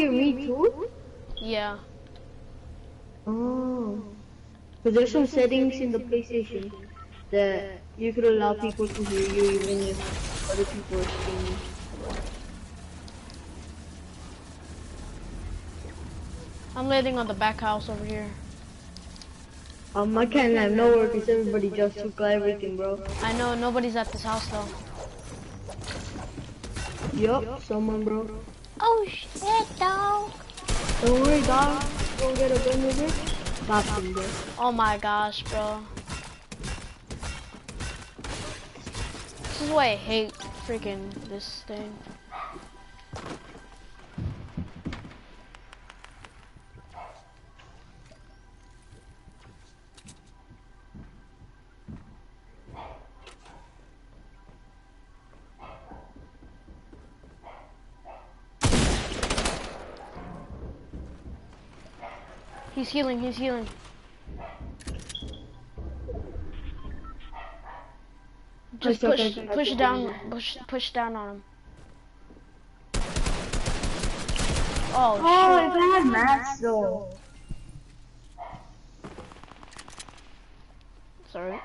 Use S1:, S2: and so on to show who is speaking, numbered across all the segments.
S1: or me too?
S2: Yeah.
S1: Oh. Because there's some settings in the PlayStation that you could allow people to hear you even if other people are streaming.
S2: I'm landing on the back house over here.
S1: I can't have nowhere because everybody just took everything, bro.
S2: I know nobody's at this house though.
S1: Yup, someone, bro.
S2: Oh shit, dog.
S1: Don't worry, dog. Go get a gun with it. Got him, bro.
S2: Oh my gosh, bro. This is why I hate freaking this thing. He's healing, he's healing. Just push down on him. Oh, shit.
S1: It had mats though.
S2: Sorry.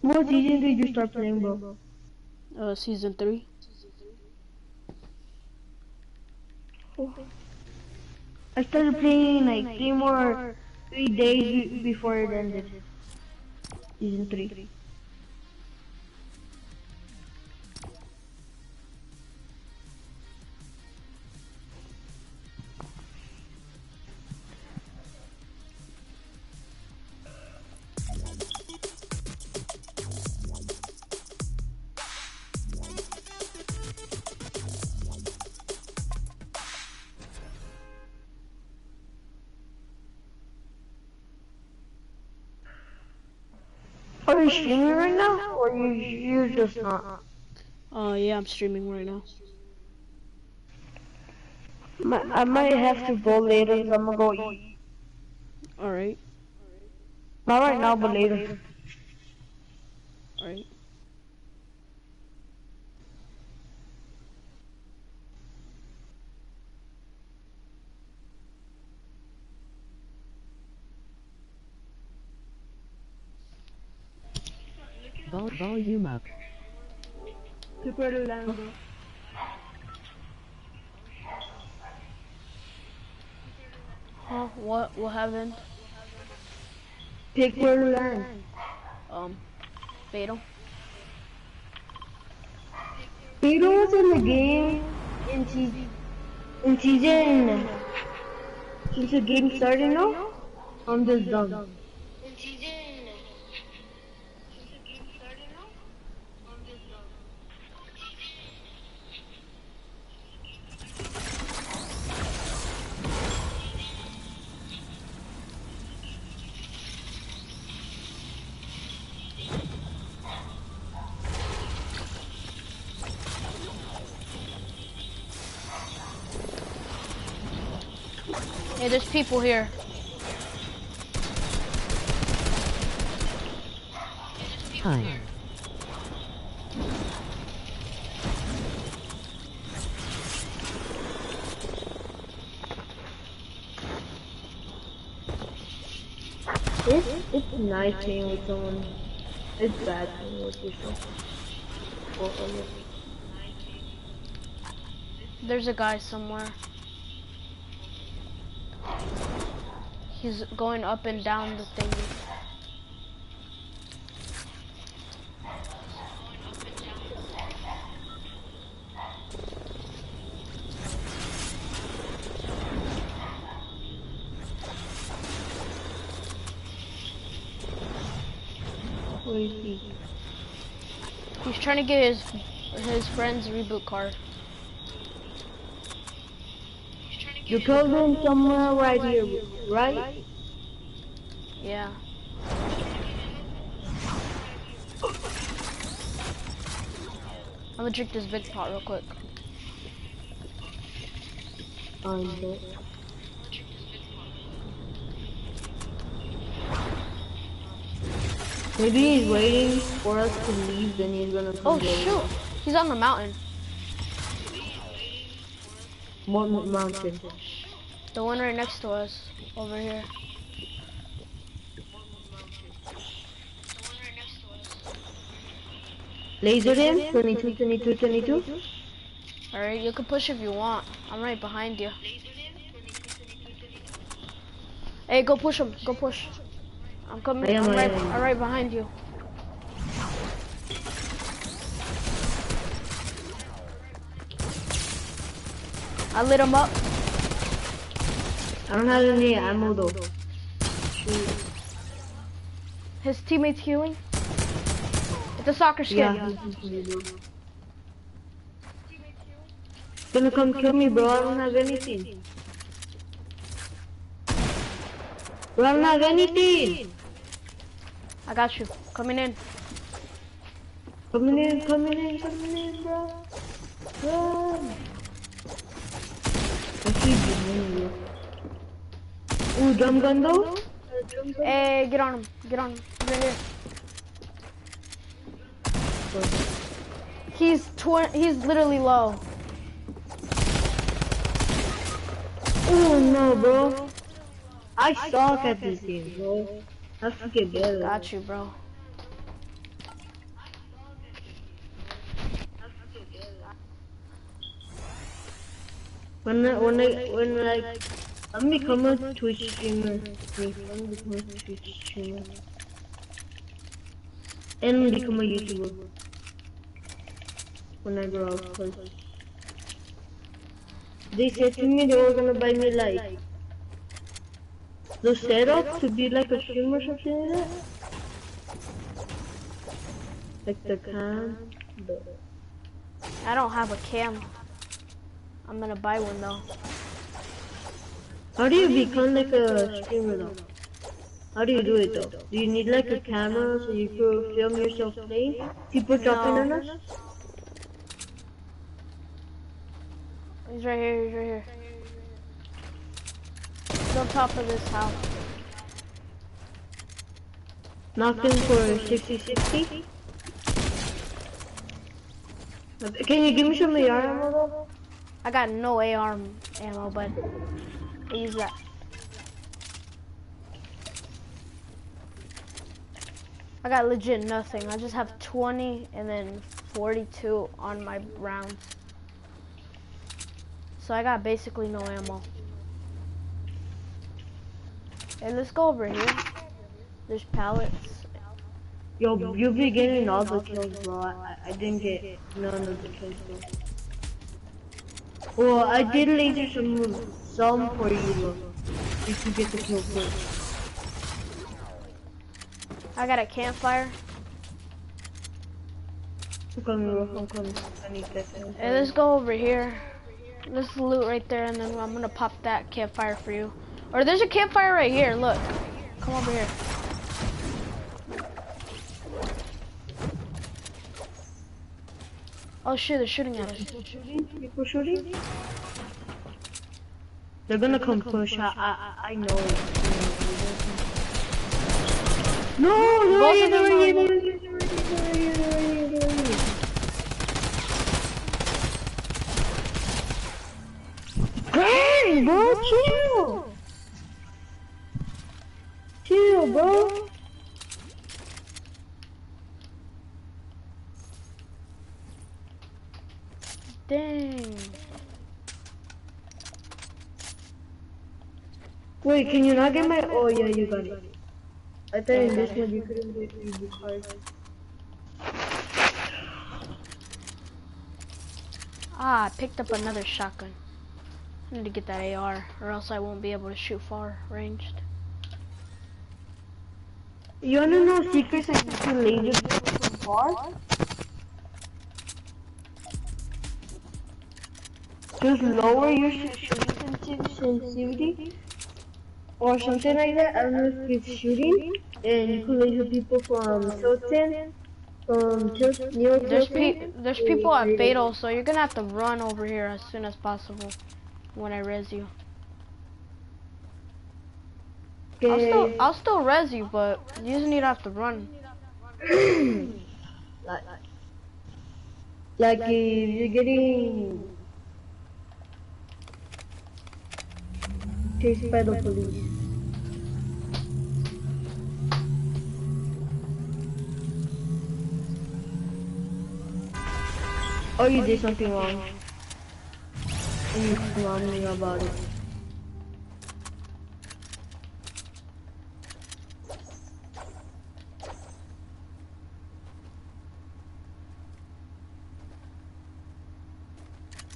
S1: What season did you start playing, bro?
S2: Season 3.
S1: I started playing like 3 days before it ended. Season 3. Are you streaming right now, or you're just not?
S2: Yeah, I'm streaming right now.
S1: I might have to go later because I'm gonna go eat.
S2: Alright.
S1: Not right now, but later.
S2: Alright.
S3: Volume up.
S1: Pick where to land, bro.
S2: Huh? What happened?
S1: Pick where to land.
S2: Fatal.
S1: Fatal was in the game in season. Since the game started now, I'm just done.
S2: Hey, there's people here.
S3: Hi.
S1: It's nice playing with someone. It's bad playing with yourself. Or others.
S2: There's a guy somewhere. He's going up and down the thing.
S1: Where is he?
S2: He's trying to get his friend's reboot card.
S1: You killed him somewhere right here, right?
S2: Yeah. I'm gonna drink this big pot real quick.
S1: But maybe he's waiting for us to leave, then he's gonna come
S2: Oh
S1: get
S2: shoot!
S1: us.
S2: He's on the mountain.
S1: What mountain?
S2: The one right next to us, over here.
S1: Laser him? 22, 22, 22.
S2: Alright, you can push if you want. I'm right behind you. Hey, go push him. Go push. I'm coming. I'm right behind you. I lit him up.
S1: I don't have any ammo though.
S2: His teammate's healing. It's a soccer skin.
S1: Yeah. Gonna come kill me, bro. I don't have anything. Bro, I don't have anything.
S2: I got you. Coming in.
S1: Coming in, bro. Run. I see you. Ooh, drum gun though?
S2: Hey, get on him. Get on him. He's right here. He's literally low.
S1: Oh no, bro. I suck at this game, bro. I have to get better.
S2: Got you, bro.
S1: When like I'm become a Twitch streamer. And become a YouTuber. When I grow up, 'cause they said to me they were gonna buy me like the setup to be like a streamer or something like that. Like the cam.
S2: I don't have a cam. I'm gonna buy one though.
S1: How do you become like a streamer though? How do you do it though? Do you need like a camera so you can film yourself playing? People dropping on us?
S2: He's right here, he's right here. He's on top of this house.
S1: Knocked him for 60-60. Can you give me some AR ammo though?
S2: I got no AR ammo, but I use that. I got legit nothing. I just have 20 and then 42 on my rounds. So I got basically no ammo. Hey, let's go over here. There's pallets.
S1: Yo, you'll be getting all the kills, bro. I didn't get none of the kills, bro. Well, I did laser some for you, bro. You can get the kill first.
S2: I got a campfire.
S1: I'm coming, bro. I'm coming. I need that.
S2: Hey, let's go over here. Let's loot right there, and then I'm gonna pop that campfire for you. Or there's a campfire right here. Look, come over here. Oh shit, they're shooting at us.
S1: People shooting? They're gonna come push. I know. No,
S2: Both of them are
S1: Dang, bro, chill. Chill, bro.
S2: Dang.
S1: Wait, can you not get my? Oh yeah, you got it. I thought in this one you couldn't get the card.
S2: Ah, I picked up another shotgun. I need to get that AR, or else I won't be able to shoot far ranged.
S1: You wanna know secrets that you can laser from far? Just lower your shooting sensitivity or something like that. I don't know if it's shooting, and you can laser people from Tilton, near
S2: There's
S1: Tilton.
S2: people at Fatal, so you're gonna have to run over here as soon as possible. when I res you.
S1: Okay.
S2: I'll still res you, but you just need to have to run.
S1: like, like if you're getting chased by the police. Or you did something wrong. And you're grumbling about it.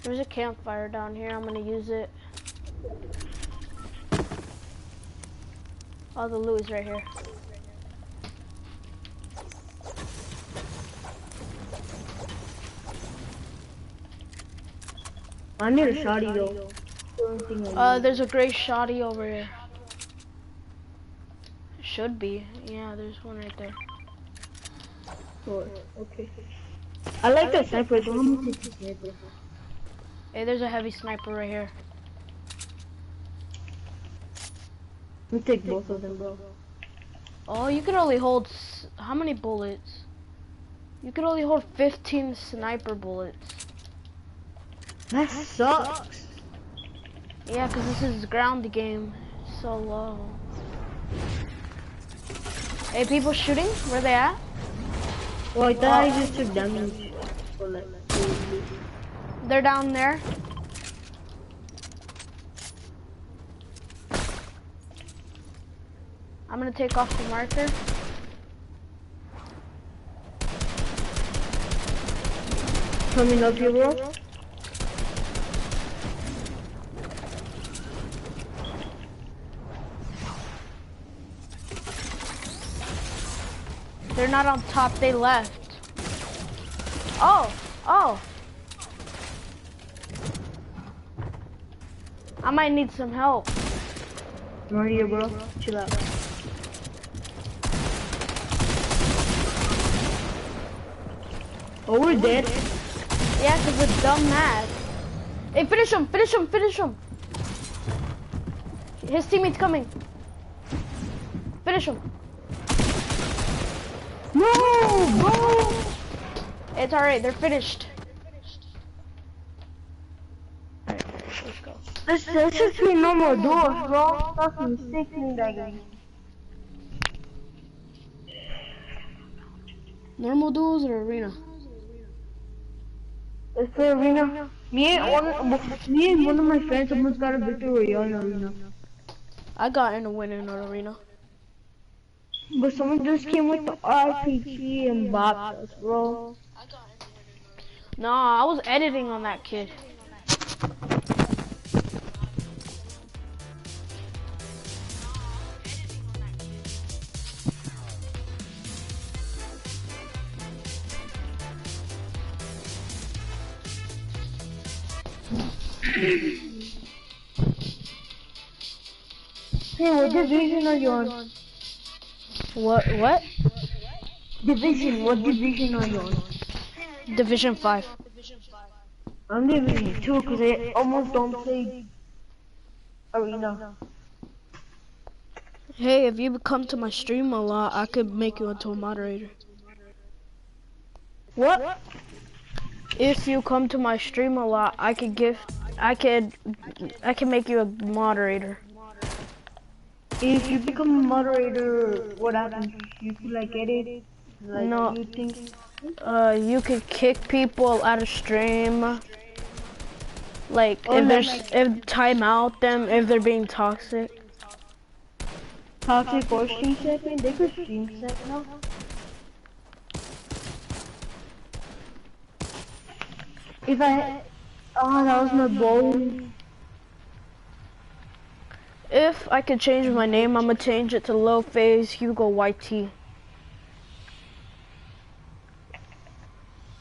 S2: There's a campfire down here. I'm gonna use it. All the loot is right here.
S1: I need a shotty though.
S2: There's a gray shoddy over here. Should be. Yeah, there's one right there.
S1: Oh, okay. I like that sniper, so I'm gonna take the sniper.
S2: Hey, there's a heavy sniper right here.
S1: Let me take both of them, bro.
S2: Oh, you can only hold how many bullets? You can only hold 15 sniper bullets.
S1: That sucks.
S2: Yeah, because this is ground game. So low. Hey, people shooting? Where they at?
S1: Well, I thought I just took damage. For like,
S2: They're down there. I'm gonna take off the marker.
S1: coming up here, bro.
S2: They're not on top, they left. Oh, oh. I might need some help.
S1: I'm right here, bro. Chill out. Oh, we're dead.
S2: Yeah, cause it's dumb mad. Hey, finish him, finish him, finish him. His teammate's coming. Finish him.
S1: No, bro.
S2: It's alright, they're finished.
S1: Let's just be no more doors, bro. That's mistaken that game.
S2: Normal duels or arena?
S1: Let's play arena. Me and one of my friends almost got a victory in arena.
S2: I got in a win in an arena.
S1: But someone just came with the RPG and bopped us, bro.
S2: Nah, I was editing on that kid.
S1: Hey, what division are you on?
S2: What?
S1: Division, what division are you on?
S2: Division 5.
S1: I'm Division 2 because I almost don't play arena.
S2: Hey, if you come to my stream a lot, I could make you into a moderator.
S1: What?
S2: If you come to my stream a lot, I can make you a moderator.
S1: If you become a moderator, what happens? You feel like edit? Like
S2: No.
S1: you think?
S2: You could kick people out of stream. Like
S1: Oh,
S2: if time out them if they're being toxic.
S1: Toxic or stream second? They could stream second now. If I... Oh, that was my bowling.
S2: If I could change my name, I'm gonna change it to Low Phase Hugo YT.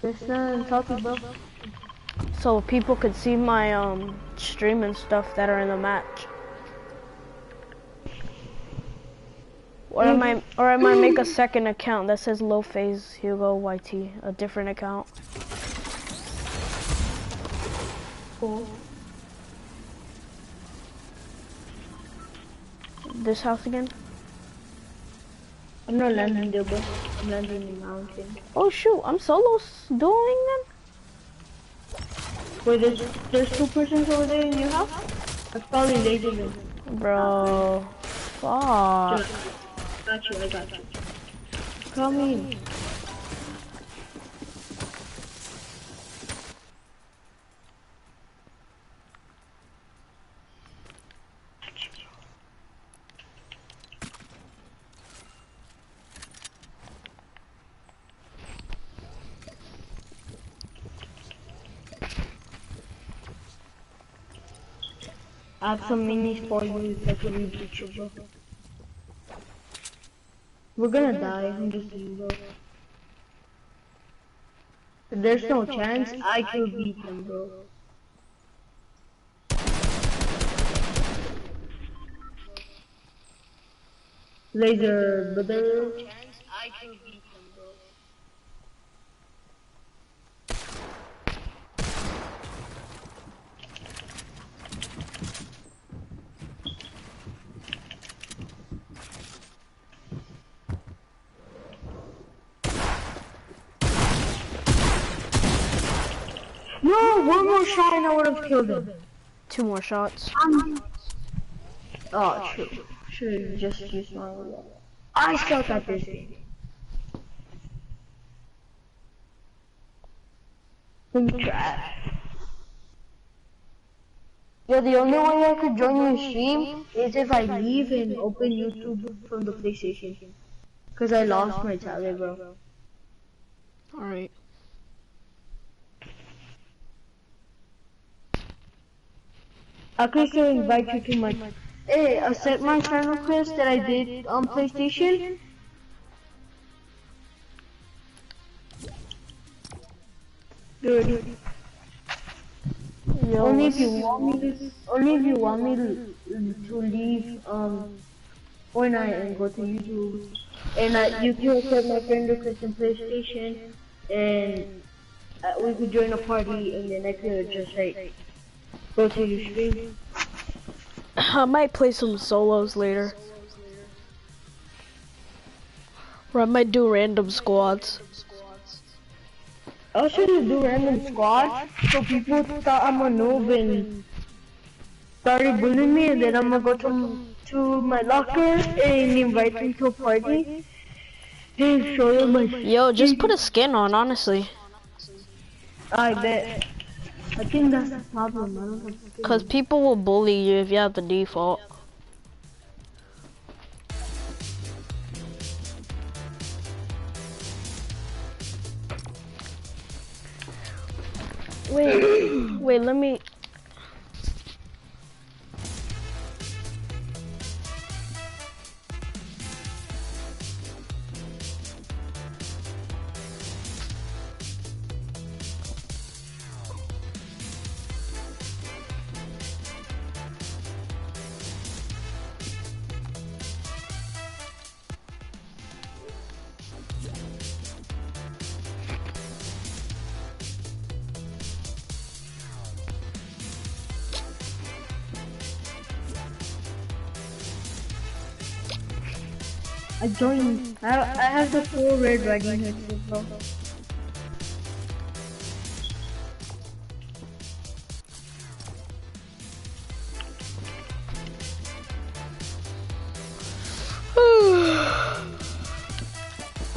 S1: Listen, talking, bro.
S2: So people could see my stream and stuff that are in the match. Or I might make a second account that says Low Phase Hugo YT, a different account.
S1: Cool.
S2: this house again?
S1: I'm not landing there, bro. I'm landing in the mountain.
S2: Oh shoot, I'm solo dueling
S1: Wait, there's two persons over there in your house? That's probably laser.
S2: then? Bro, fuck.
S1: I got you. Come in. I have some minis for you that can reach you, bro. We're gonna die, I'm just saying, bro. There's no chance I could beat them, bro. Laser, but there's no chance I could beat them, bro. No, one more shot and I would have killed him.
S2: 2 more shots.
S1: Oh, true. Should have just used my wall. I suck at this game. I'm trash. Yeah, the only way I could join your stream is if I leave and open YouTube from the PlayStation. Cause I lost my tablet, bro.
S2: Alright.
S1: I could still invite you to my. Hey, accept my friend request that I did on PlayStation. Dude.
S2: Yo,
S1: Only if you want me to leave Fortnite and go to YouTube, and you can accept my friend request on PlayStation, and we could join a party, and then I could just like go to your stream.
S2: I might play some solos later. Or I might do random squads.
S1: I was trying to do random squads, so people thought I'm a noob and started bullying me, and then I'm gonna go to my locker and invite them to a party and show them my.
S2: Yo, just put a skin on, honestly.
S1: I bet. I think that's the problem. I don't have skin.
S2: Cause people will bully you if you have the default. Wait, let me.
S1: I joined. I have the 4 red riding hoods as well.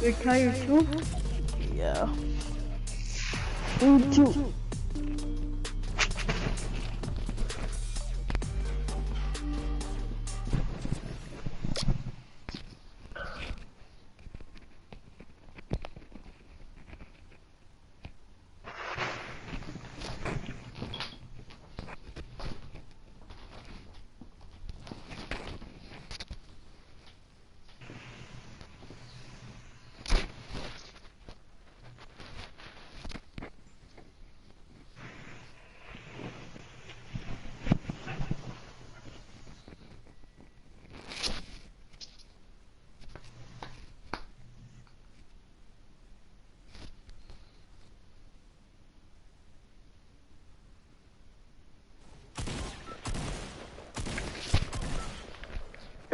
S1: You're tired too?
S2: Yeah.
S1: Me too.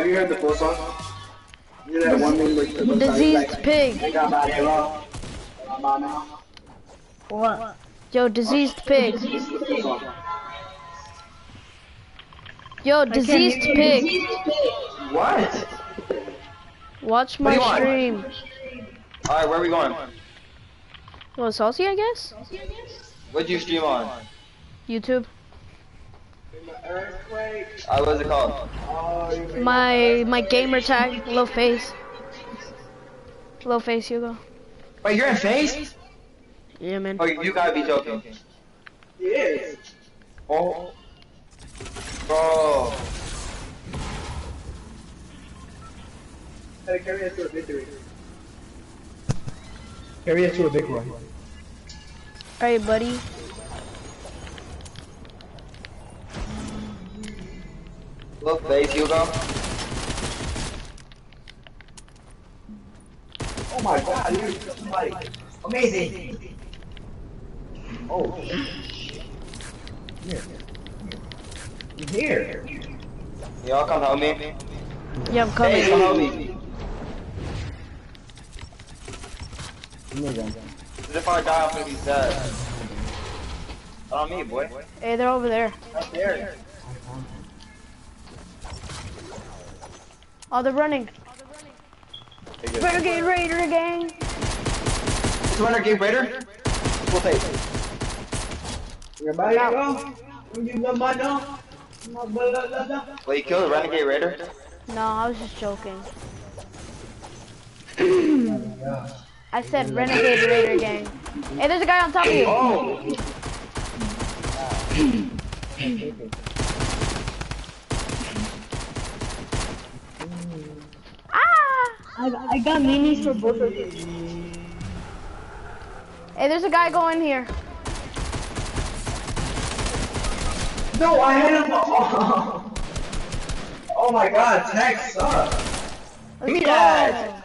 S4: Have you heard the full song? You know that one thing where the
S2: Diseased pig.
S4: they got my hair off. My mouth.
S1: What?
S2: Yo, diseased pig. Yo, diseased pig.
S4: What?
S2: Watch
S4: What do
S2: my
S4: you want?
S2: stream.
S4: Alright, where are we going?
S2: Well, saucy, I guess.
S4: What'd you stream on?
S2: YouTube.
S4: What's it called?
S2: My gamer tag, low face. Low face, Hugo.
S4: Wait, you're in face?
S2: Yeah, man.
S4: Oh, you gotta be joking. Yes. Oh. Bro. Hey, carry us to a victory. Carry us to a big one.
S2: Alright, buddy.
S4: Look, face, Hugo. Oh my god, you're like amazing. Oh, here. Y'all come help me.
S2: Yeah, I'm coming.
S4: Hey, come help me. If I die, I'm gonna be sad. On me, boy.
S2: Hey, they're over there.
S4: Right there.
S2: Oh, they're running. Renegade Raider gang.
S4: Is Renegade Raider? We'll take it. Everybody go. Wait, you killed the Renegade Raider?
S2: No, I was just joking. I said Renegade Raider gang. Hey, there's a guy on top of you.
S4: Oh!
S1: I got minis for both of you.
S2: Hey, there's a guy going here.
S4: No, I hit him! Oh my god, tech sucks! Give me that!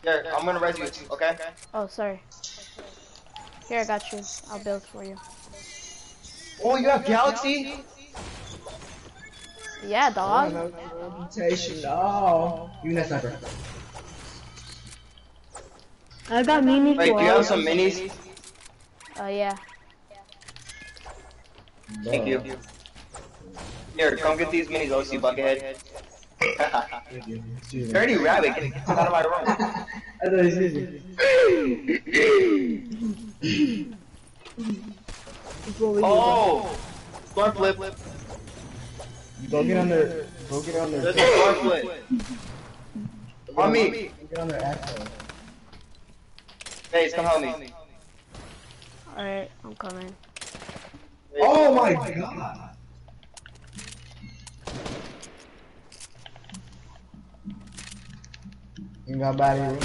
S4: Here, I'm gonna res you, okay?
S2: Oh, sorry. Here, I got you. I'll build for you.
S4: Oh, you have Galaxy?
S2: Yeah, dog.
S4: Reputation, oh. Give me that sniper.
S1: I got minis
S4: Wait,
S1: for
S4: do you
S1: all
S4: have some minis?
S2: Oh, yeah.
S4: Thank you. Here, come get these minis, OC Buckethead. Dirty rabbit, get out of my room. I thought he Oh! Storm flip.
S5: Go get on their. Go get on their.
S4: There's a storm flip. On me.
S5: Get on their axle.
S4: Hey, come help me.
S2: Alright, I'm coming.
S5: Oh my god! You got battery.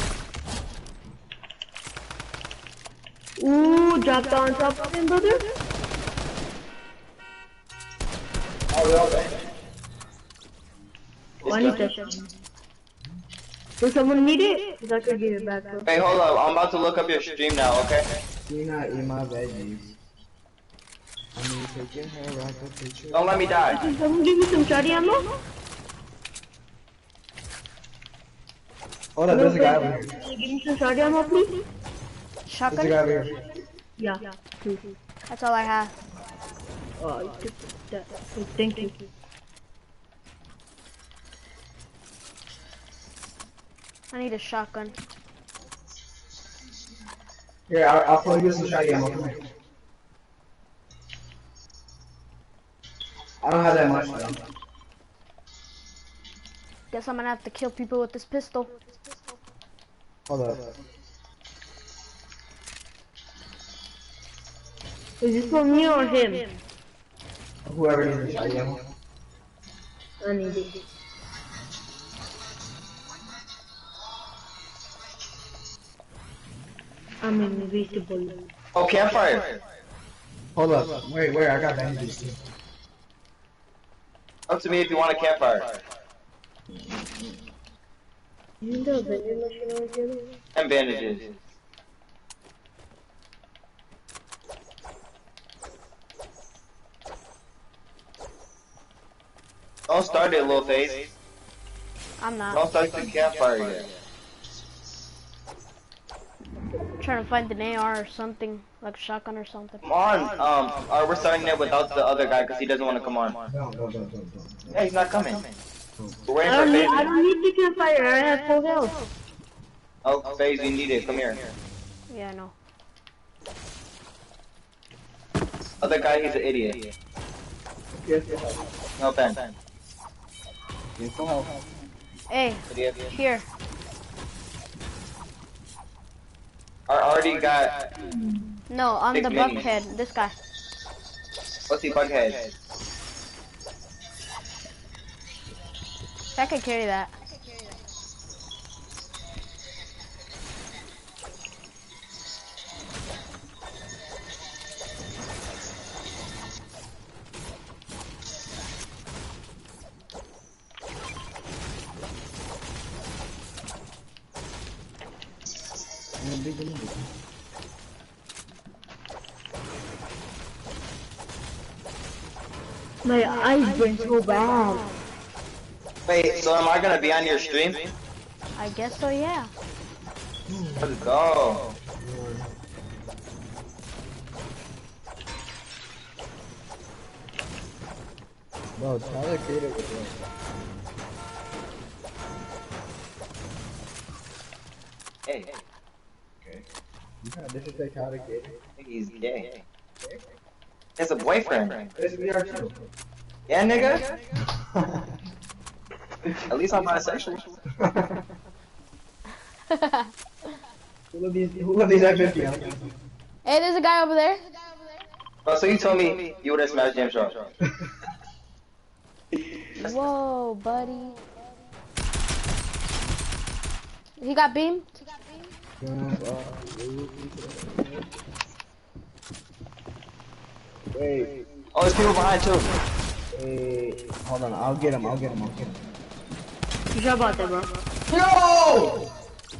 S1: Ooh, dropped on top of him, brother. I need that. Does someone need it? Cause I could give it back. Bro.
S4: Hey, hold up. I'm about to look up your stream now, okay?
S5: Do not eat my veggies. I need to take your hair out the picture.
S4: Don't let me die.
S1: Can someone give me some shotty ammo?
S5: Hold up, there's a guy over here.
S1: Can you give me some shotty ammo, please?
S5: There's a
S2: Shotgun?
S5: guy over here.
S1: Yeah. Please.
S2: That's all I have.
S1: Oh, you took that. Thank you.
S2: I need a shotgun.
S5: Here, I'll probably get some shotty ammo. Come here. I don't have that much though.
S2: Guess I'm gonna have to kill people with this pistol.
S5: Hold up.
S1: Is this for me or him?
S5: Whoever needs the shotty ammo.
S1: I need it. I'm invisible.
S4: Oh, campfire.
S5: Hold up. Wait, where? I got bandages too.
S4: Up to me if you want a campfire.
S1: You know the vending machine over here?
S4: And bandages. Don't start it, little face.
S2: I'm not.
S4: Don't start the campfire yet.
S2: I'm trying to find an AR or something, like a shotgun or something.
S4: Come on. We're starting it without the other guy because he doesn't want to come on.
S5: Don't.
S4: Yeah, he's not coming. We're waiting
S1: I
S4: for
S1: don't
S4: FaZe.
S1: need the campfire. I have full health.
S4: Oh, FaZe, you need it. Come here.
S2: Yeah, I know.
S4: Other guy, he's an idiot. No offense.
S2: Hey,
S4: Idiot.
S2: here.
S4: I already got.
S2: No, on
S4: Big
S2: the
S4: minis.
S2: buckhead. This guy.
S4: What's the bughead?
S2: I can carry that.
S1: My eyes burn so bad.
S4: Wait, so am I gonna be on your stream?
S2: I guess so, yeah.
S4: Let's go.
S5: Bro, Tyler created it.
S4: Hey,
S5: Okay. You gotta disrespect Tyler created.
S4: he's gay. He has a boyfriend.
S5: This is VR too.
S4: Yeah, nigga? At least I'm bisexual.
S5: Who let these F50 out?
S2: Hey, there's a guy over there.
S4: Oh, so you told me you would have smashed James Shaw.
S2: Whoa, buddy. He got beam?
S5: Wait,
S4: Oh, there's people behind too.
S5: wait, hold on, I'll get him.
S1: You sure about that, bro?
S4: No!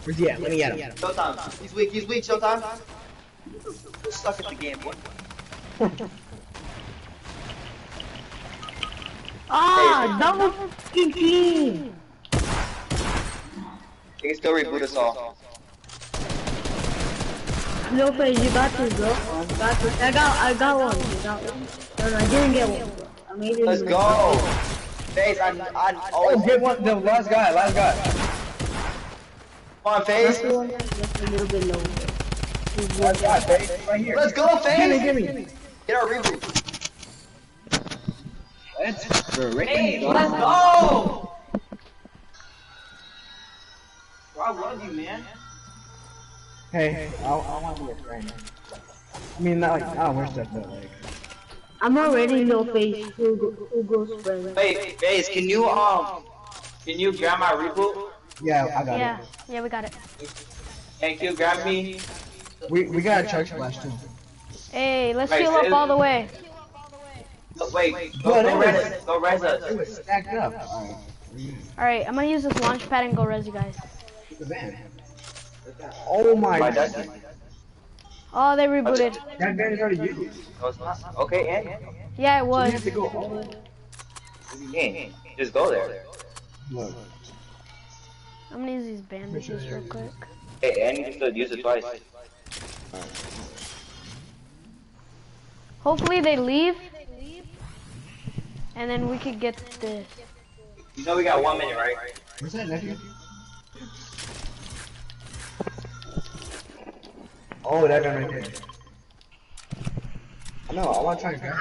S5: Where's he at? Let me get him.
S4: Showtime. He's weak, Showtime. You're stuck at the game, boy.
S1: Ah, double fucking team.
S4: He can still reboot us all.
S1: No, Faze, you got this, bro. Got this. I got one. You got one. No, I didn't get one, bro. I made it.
S4: Let's go. FaZe, I'm always
S5: Get one, the last guy.
S4: Come on, FaZe.
S1: Just a little bit low.
S5: Last guy, babe, right here.
S4: Let's go, FaZe.
S5: Give me.
S4: Get our reboot.
S5: Let's
S4: FaZe, let's go. Bro, I love you, man.
S5: Hey, I want to be a friend. I mean, not like, I don't wear stuff, but like.
S1: I'm already no Faze. Who goes friend?
S4: Wait, FaZe, can you grab my reboot?
S5: Yeah, I got
S2: Yeah, yeah, we got it.
S4: Thank you, grab me.
S5: it. We got a church splash too.
S2: Hey, let's
S4: Wait,
S2: heal up all the way.
S4: Wait, go res us.
S5: It was stacked up.
S2: Alright, I'm gonna use this launch pad and go res you guys.
S5: The van. Oh my
S4: My
S5: god.
S4: dad.
S2: Oh, they rebooted.
S5: That van is already used.
S4: No, it's not. Okay, and
S2: Yeah, it
S5: We
S2: was.
S5: have to go all.
S4: yeah, just go there.
S5: Look.
S2: I'm gonna use these bandages real quick.
S4: Hey, and you can still use it twice.
S2: Hopefully they leave. And then we could get this.
S4: You know we got 1 minute, right?
S5: Where's that nephew? Oh, that gun right there. No, I want to try and grab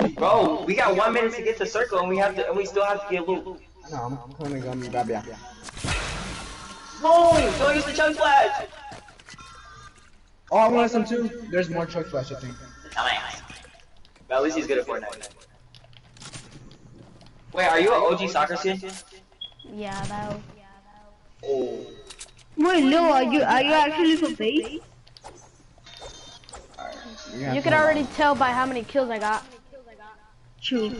S5: it.
S4: Bro, we got 1 minute to get to circle, and we still have to get loot.
S5: No, I'm coming to grab ya.
S4: No, don't use the chug flash.
S5: Oh, I want some too. There's more truck flash, I think.
S4: But at least he's good at Fortnite. Wait, are you an OG soccer skin?
S2: Yeah, that'll.
S4: Oh.
S1: Wait, no, are you actually for Faze?
S2: You can already tell by how many kills I got.
S1: True.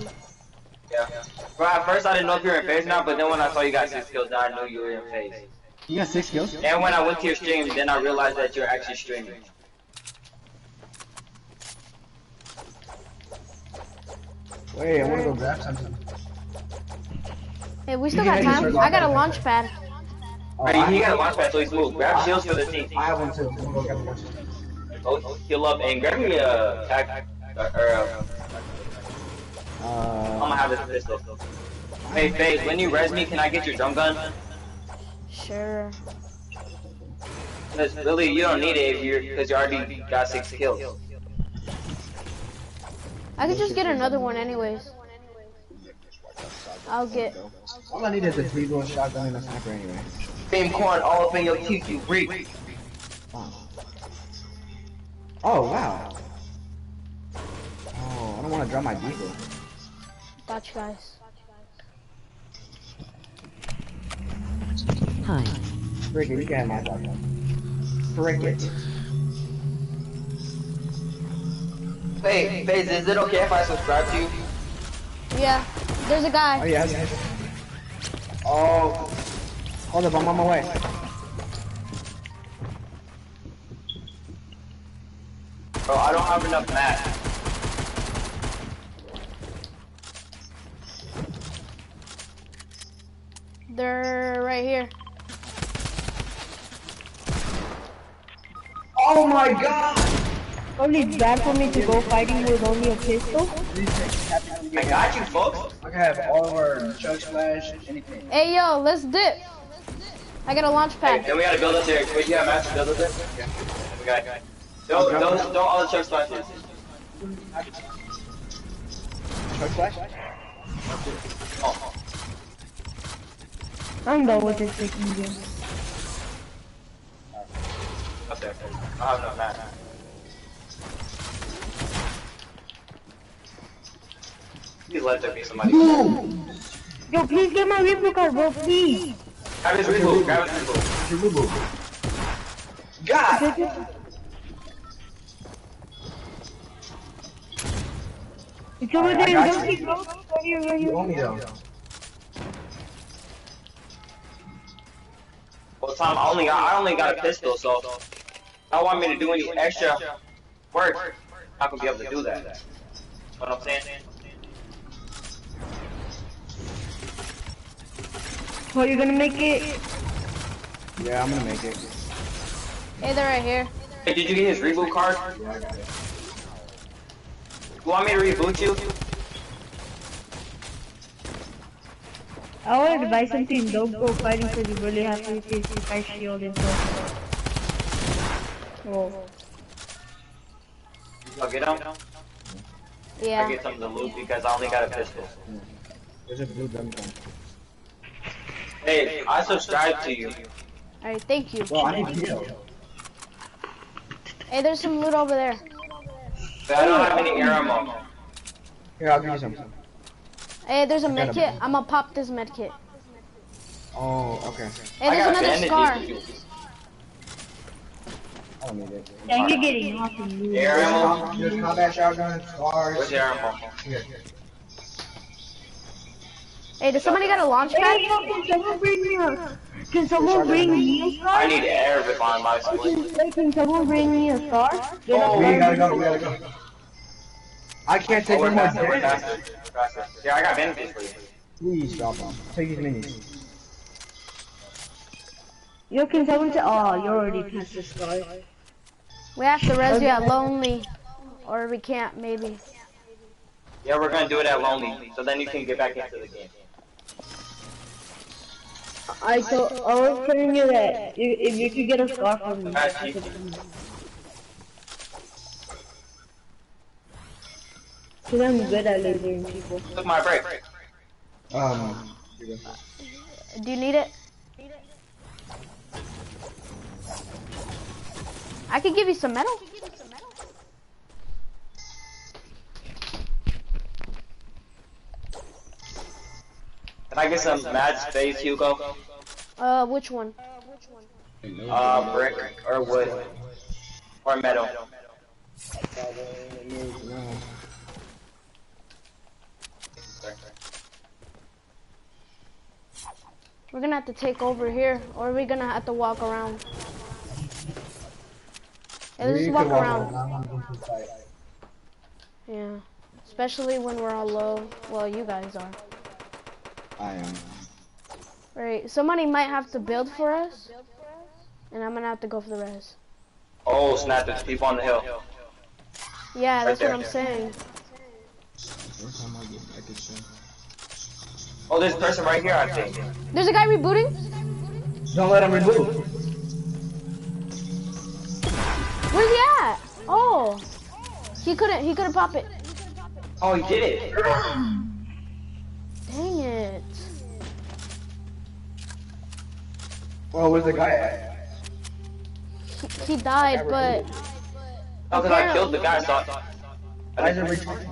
S4: Yeah. Bro, at first I didn't know if you were in FaZe now, but then when I saw you got 6 kills, now I knew you were in FaZe.
S5: You got 6 kills?
S4: And when I went to your stream, then I realized that you're actually streaming.
S5: Wait, I want to go grab something.
S2: Hey, we still
S5: You
S2: got
S5: can
S2: time.
S5: circle
S2: I
S5: off
S2: got a
S5: that
S2: launch
S5: circle.
S2: pad.
S5: Oh,
S4: Alright, he got a launch pad, so he's moved. Grab shields for the team.
S5: I have one too. I'm gonna go get one.
S4: Go heal up and grab me a tag or I'm gonna have this pistol. Hey, Faze, when you res me, can I get your drum gun?
S2: Sure.
S4: Because really, you don't need it if because you already got 6 kills.
S2: I could just get another one anyways. I'll get.
S5: All I need is a 3-roll shotgun and a sniper anyway.
S4: Fame corn all up in your teeth, you freak.
S5: Oh wow. Oh, I don't want to drop my diesel.
S2: Got you guys.
S3: Hi.
S5: Frick it, you can have my shotgun. Frick it.
S4: Hey, Faze, is it okay if I subscribe to you?
S2: Yeah. There's a
S5: Oh
S2: guy.
S5: yeah. Oh. Hold up, I'm on my way.
S4: Bro, I don't have enough mats.
S2: They're right here.
S5: Oh my god!
S1: Only it's bad for me to go fighting with only a pistol.
S4: I got you, folks.
S5: I can have all of our chug splash, anything.
S2: Hey, yo, let's dip. I got a launch
S4: Hey,
S2: pad.
S4: then we gotta build up there. Wait, you have mats to build up there? Yeah. Okay. Don't all the chug splashes.
S5: Chug splash?
S4: Oh.
S1: I'm done with this freaking game.
S4: Up there. I have enough mats. Please let there be somebody.
S1: Yo, please get my repo card, bro, please.
S4: Grab his reboot. Grab his reboot. God!
S1: It's over
S5: Alright,
S1: there,
S5: I got
S1: don't
S5: you.
S1: keep going. Right here, right
S5: You
S1: here.
S5: owe me though.
S4: Well, Tom, I only got a pistol, so if I want me to do any extra work, I could be able to do that. Know what I'm saying?
S1: Oh, you're gonna make it?
S5: Yeah, I'm gonna make it.
S2: Hey, they're right here.
S4: Hey, did you get his reboot card?
S5: Yeah, I got it.
S4: You want me to reboot you?
S1: I wanted to buy something, don't go fighting because you really have to use your fire shield and stuff. Oh.
S4: I'll get him. I
S2: Yeah.
S4: get some of the loot because I only got a pistol.
S5: There's a blue drum gun.
S4: Hey, I subscribe to you.
S2: Alright, thank you.
S5: Well, I need heal.
S2: Hey, there's some loot over there.
S4: But I don't have any air ammo.
S5: Here, I'll give you some.
S2: Hey, there's a med kit. I'm gonna pop this med kit.
S5: Oh, okay.
S2: Hey,
S4: I
S2: there's
S4: got
S2: another
S4: bandages
S2: scar.
S4: for you.
S5: I don't need it.
S1: Yeah, you're getting awesome loot.
S4: Air ammo?
S5: There's combat shotgun, scars.
S4: Where's the air ammo?
S5: Here.
S2: Hey, does somebody got a launch
S1: Hey,
S2: pad?
S1: yo, can someone bring me a star?
S4: I need air on my split.
S1: Hey, can someone bring me a star?
S5: We gotta go, we gotta go. I can't take
S4: We're
S5: any more
S4: faster, we're
S5: damage.
S4: faster. Yeah, I got bandages for you.
S5: Please drop them. Take these minis.
S1: Yo, can someone say, oh, you're already past the star.
S2: We have to res you at lonely. Or we can't, maybe.
S4: Yeah, we're gonna do it at lonely, so then you can get back into the game.
S1: I was telling you that if you could get a scar from me.
S4: Alright,
S1: Cause I'm good at lasering people.
S4: took my break.
S5: Here you go.
S2: Do you need it? I could give you some metal.
S4: Can I get some mad space, Hugo?
S2: Which one?
S4: Brick or wood or metal.
S2: We're gonna have to take over here, or we're gonna have to walk around. Yeah, let's just walk around. Yeah, especially when we're all low. Well, you guys are.
S5: I am.
S2: Right, somebody might have to build for us, and I'm gonna have to go for the res.
S4: Oh snap! There's people on the hill.
S2: Yeah, that's
S4: there.
S2: what I'm saying.
S5: Every time I get back, it's
S4: Oh, there's a person right here, I think.
S2: There's a guy rebooting.
S5: Don't let him reboot.
S2: Where's he at? Oh, he couldn't pop it.
S4: Oh, he did it.
S2: Dang it.
S5: Well, where's the guy at?
S2: He died, but
S4: Oh, because I killed the guy, so
S5: Why is it returning?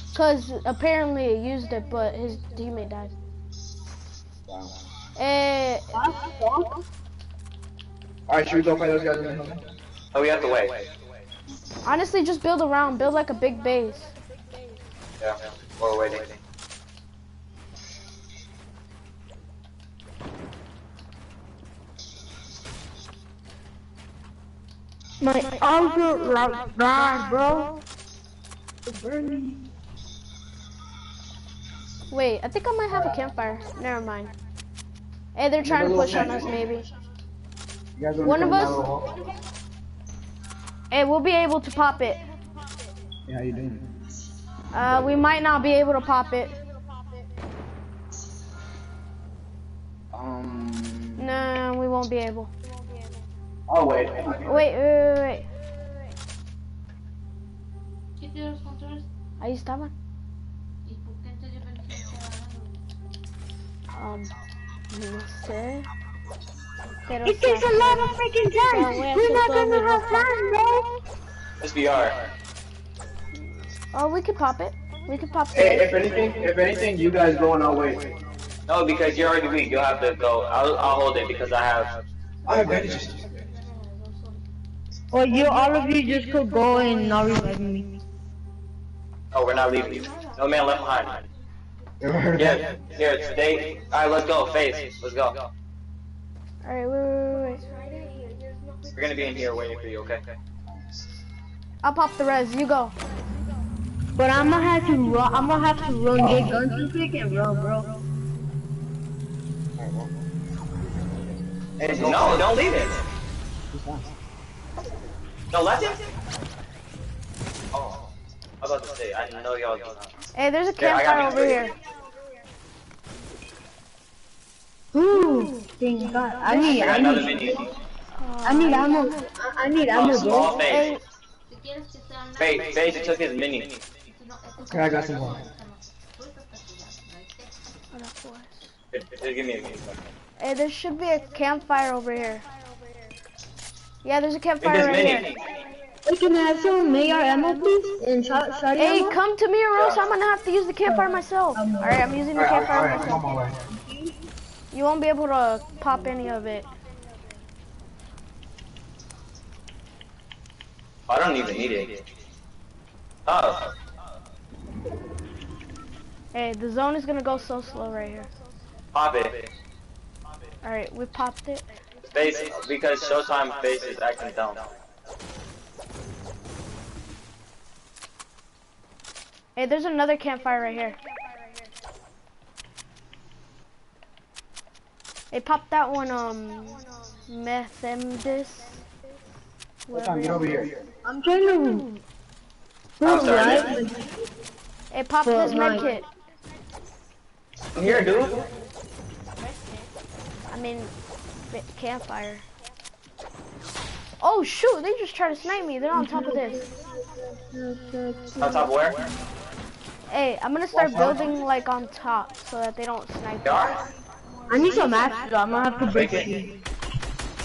S2: because apparently he used it, but his teammate died.
S5: Wow. Alright, should we go fight those guys in the hill?
S4: Oh, we have to wait.
S2: Honestly, just build around, build like a big base.
S4: Yeah, we're waiting.
S1: My arms are like that, bro. It's burning.
S2: Wait, I think I might have a campfire. Never mind. Hey, they're trying to push on us, maybe.
S5: You guys wanna
S2: One
S5: come
S2: of
S5: down
S2: us-
S5: the hall?
S2: Hey, we'll be able to pop it.
S5: Yeah, how you doing?
S2: We might not be able to pop it. No, we won't be able.
S5: Oh, wait.
S2: Wait. Ahí estaban. No sé. Pero
S1: It takes a lot of freaking time. We're not gonna have fun, bro.
S4: It's VR.
S2: Oh, we could pop it. We could pop
S5: Hey,
S2: it.
S5: if anything, you guys go and I'll wait.
S4: No, because you're already weak. You'll have to go. I'll hold it because I have.
S5: I have bandages.
S1: Or all of you just could go and not revive me.
S4: Oh, we're not leaving you. No man left behind. Yeah, here, stay. Alright, let's go. Face. Let's go.
S2: Alright, wait.
S4: We're gonna be in here waiting for you, okay?
S2: I'll pop the res. You go.
S1: But I'm gonna have to run. Get guns real quick and run, bro.
S5: Hey,
S4: No, don't leave it. No, let him. Oh, I was about to say, I know y'all.
S2: Hey, there's a
S4: Here, I got
S2: campfire
S4: me
S2: over
S4: three.
S2: here.
S1: Ooh, thank God. I
S4: I
S1: need
S4: got another mini.
S1: ammo. I need ammo,
S4: Oh,
S1: bro.
S4: small
S2: Hey,
S4: face. Face, it took his mini.
S5: Okay, I got some more.
S4: Just give me a mini.
S2: hey, there should be a campfire over here. Yeah, there's a
S4: Give
S2: campfire
S4: this
S2: right here.
S4: mini.
S1: Hey, can I have some AR ammo, please? And shot
S2: Hey,
S1: ammo?
S2: come to me or else I'm gonna have to use the campfire myself. Alright, I'm using the campfire
S5: Alright,
S2: myself.
S5: come on, way.
S2: You won't be able to pop any of it.
S4: I don't even need it. Oh,
S2: Hey, the zone is gonna go so slow right here.
S4: pop it.
S2: Alright, we popped it.
S4: Face, because Showtime face is acting dumb.
S2: Hey, there's another campfire right here. Hey, pop that one, Methendis.
S5: What time? Get over here.
S1: I'm trying to.
S4: I'm sorry.
S1: Right?
S2: Hey, pop this med kit.
S4: Here, dude.
S2: I mean, campfire. Oh shoot, they just tried to snipe me. They're on top of this.
S4: On top of where?
S2: Hey, I'm gonna start building like on top so that they don't snipe
S4: You
S2: me.
S4: are?
S1: I need some axes, though. I'm gonna have to break
S4: Break
S1: it.
S4: it.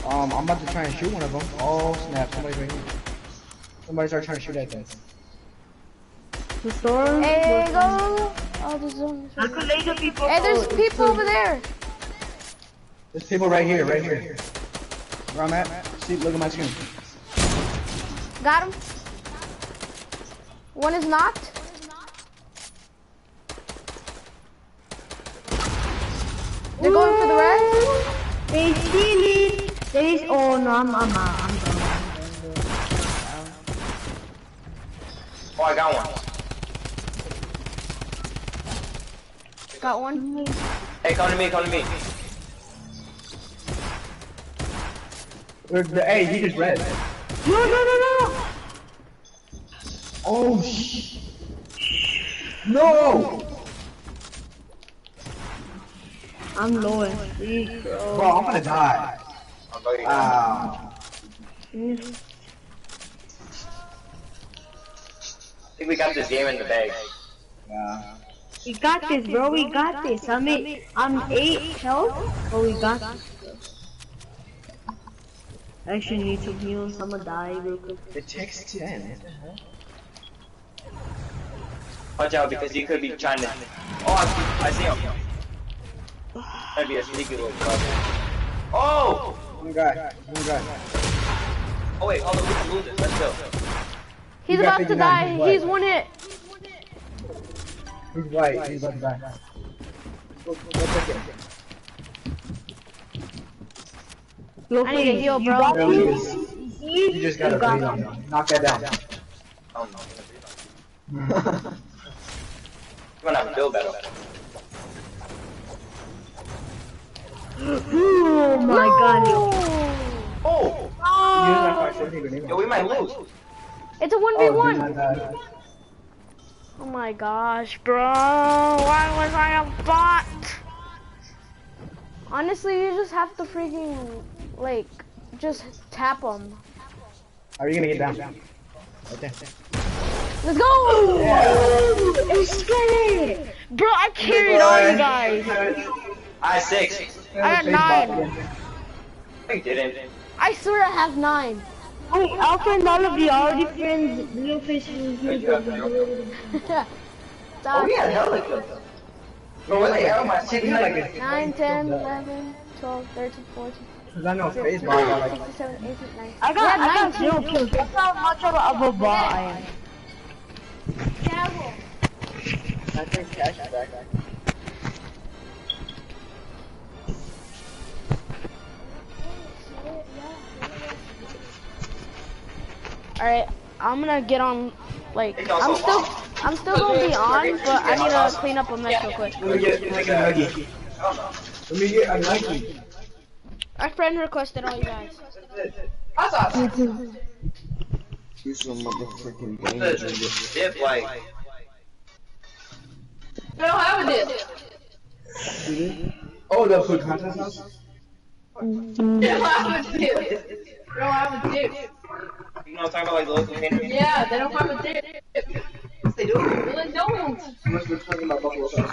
S5: I'm about to try and shoot one of them. Oh, snap. Somebody's right here. Somebody started trying to shoot at them.
S1: The storm.
S2: Hey, go! Oh, the zone is
S1: I could laser people.
S2: Hey, there's people over there.
S5: There's people right here, right here. Where I'm at? See, look at my screen.
S2: Got him. One is knocked. They're going for the red.
S1: They steal it. They. Oh no, I'm done.
S4: Oh, I got one.
S2: Got one.
S4: Hey, come to me, come to me.
S5: Hey, he just read.
S1: No.
S5: Oh, no!
S1: I'm low and weak,
S5: Bro,
S1: bro.
S5: I'm gonna die.
S4: I'm going
S5: Wow.
S4: I think we got this game in the bag.
S5: Yeah.
S1: We got this, bro. We got this. I'm 8 health, but we got this, bro. I actually need some heals. I'm gonna die real quick.
S5: It takes 10. What the hell?
S4: Watch out because he could be trying to. Oh, I see him. That'd be a sneaky little bug. Oh!
S5: One guy.
S4: Oh wait, hold on, we can lose it. Let's go.
S2: He's
S5: You got
S2: about to
S5: 59,
S2: die.
S5: he's white.
S2: He's one hit.
S5: He's white. He's about to die. Go check it.
S1: Look,
S2: I need a heal, bro.
S1: got
S5: No,
S1: this.
S5: you just gotta breathe on him. Knock that down.
S4: Oh no. We're gonna have a build battle.
S1: Oh my god.
S4: Oh!
S5: Use that 570 grenade.
S4: Yo, we might lose.
S2: It's a
S5: Oh,
S2: 1v1.
S5: do not die.
S2: Oh my gosh, bro. Why was I a bot? Honestly, you just have to freaking, like, just tap them.
S5: How are you gonna get down? Right there.
S2: Let's go!
S1: Let's get it.
S2: Bro, I carried all you guys.
S4: I had 6.
S2: I got 9.
S4: I didn't.
S2: I swear I have 9.
S1: Wait, I'll friend all of you already friends. Little fish is
S4: Oh, we had hell of a. Bro, what the hell am I taking like a
S2: 9, 10, 11, 12, 13, 14,
S5: Cause I know Facebook got like
S2: 67, 18, 19.
S1: I got
S2: Yeah,
S1: 0 kills. That's how much of a bot I am.
S5: I think cash back.
S2: Alright, I'm gonna get on, like, I'm still gonna be on, but I need to clean up a mess real quick.
S5: Let me get a nugget. Let me get a nugget.
S2: Our friend requested all you guys.
S5: Do some motherfucking
S4: the dip like.
S6: I don't have a dip.
S5: Oh, the food contest house?
S6: I don't have a dip. I don't have a dip.
S4: You know what I'm talking about, like the local containers?
S6: Yeah, they don't have a dip.
S4: Yes, they do.
S6: Well, they don't.
S5: Unless we're talking about buffalo sauce.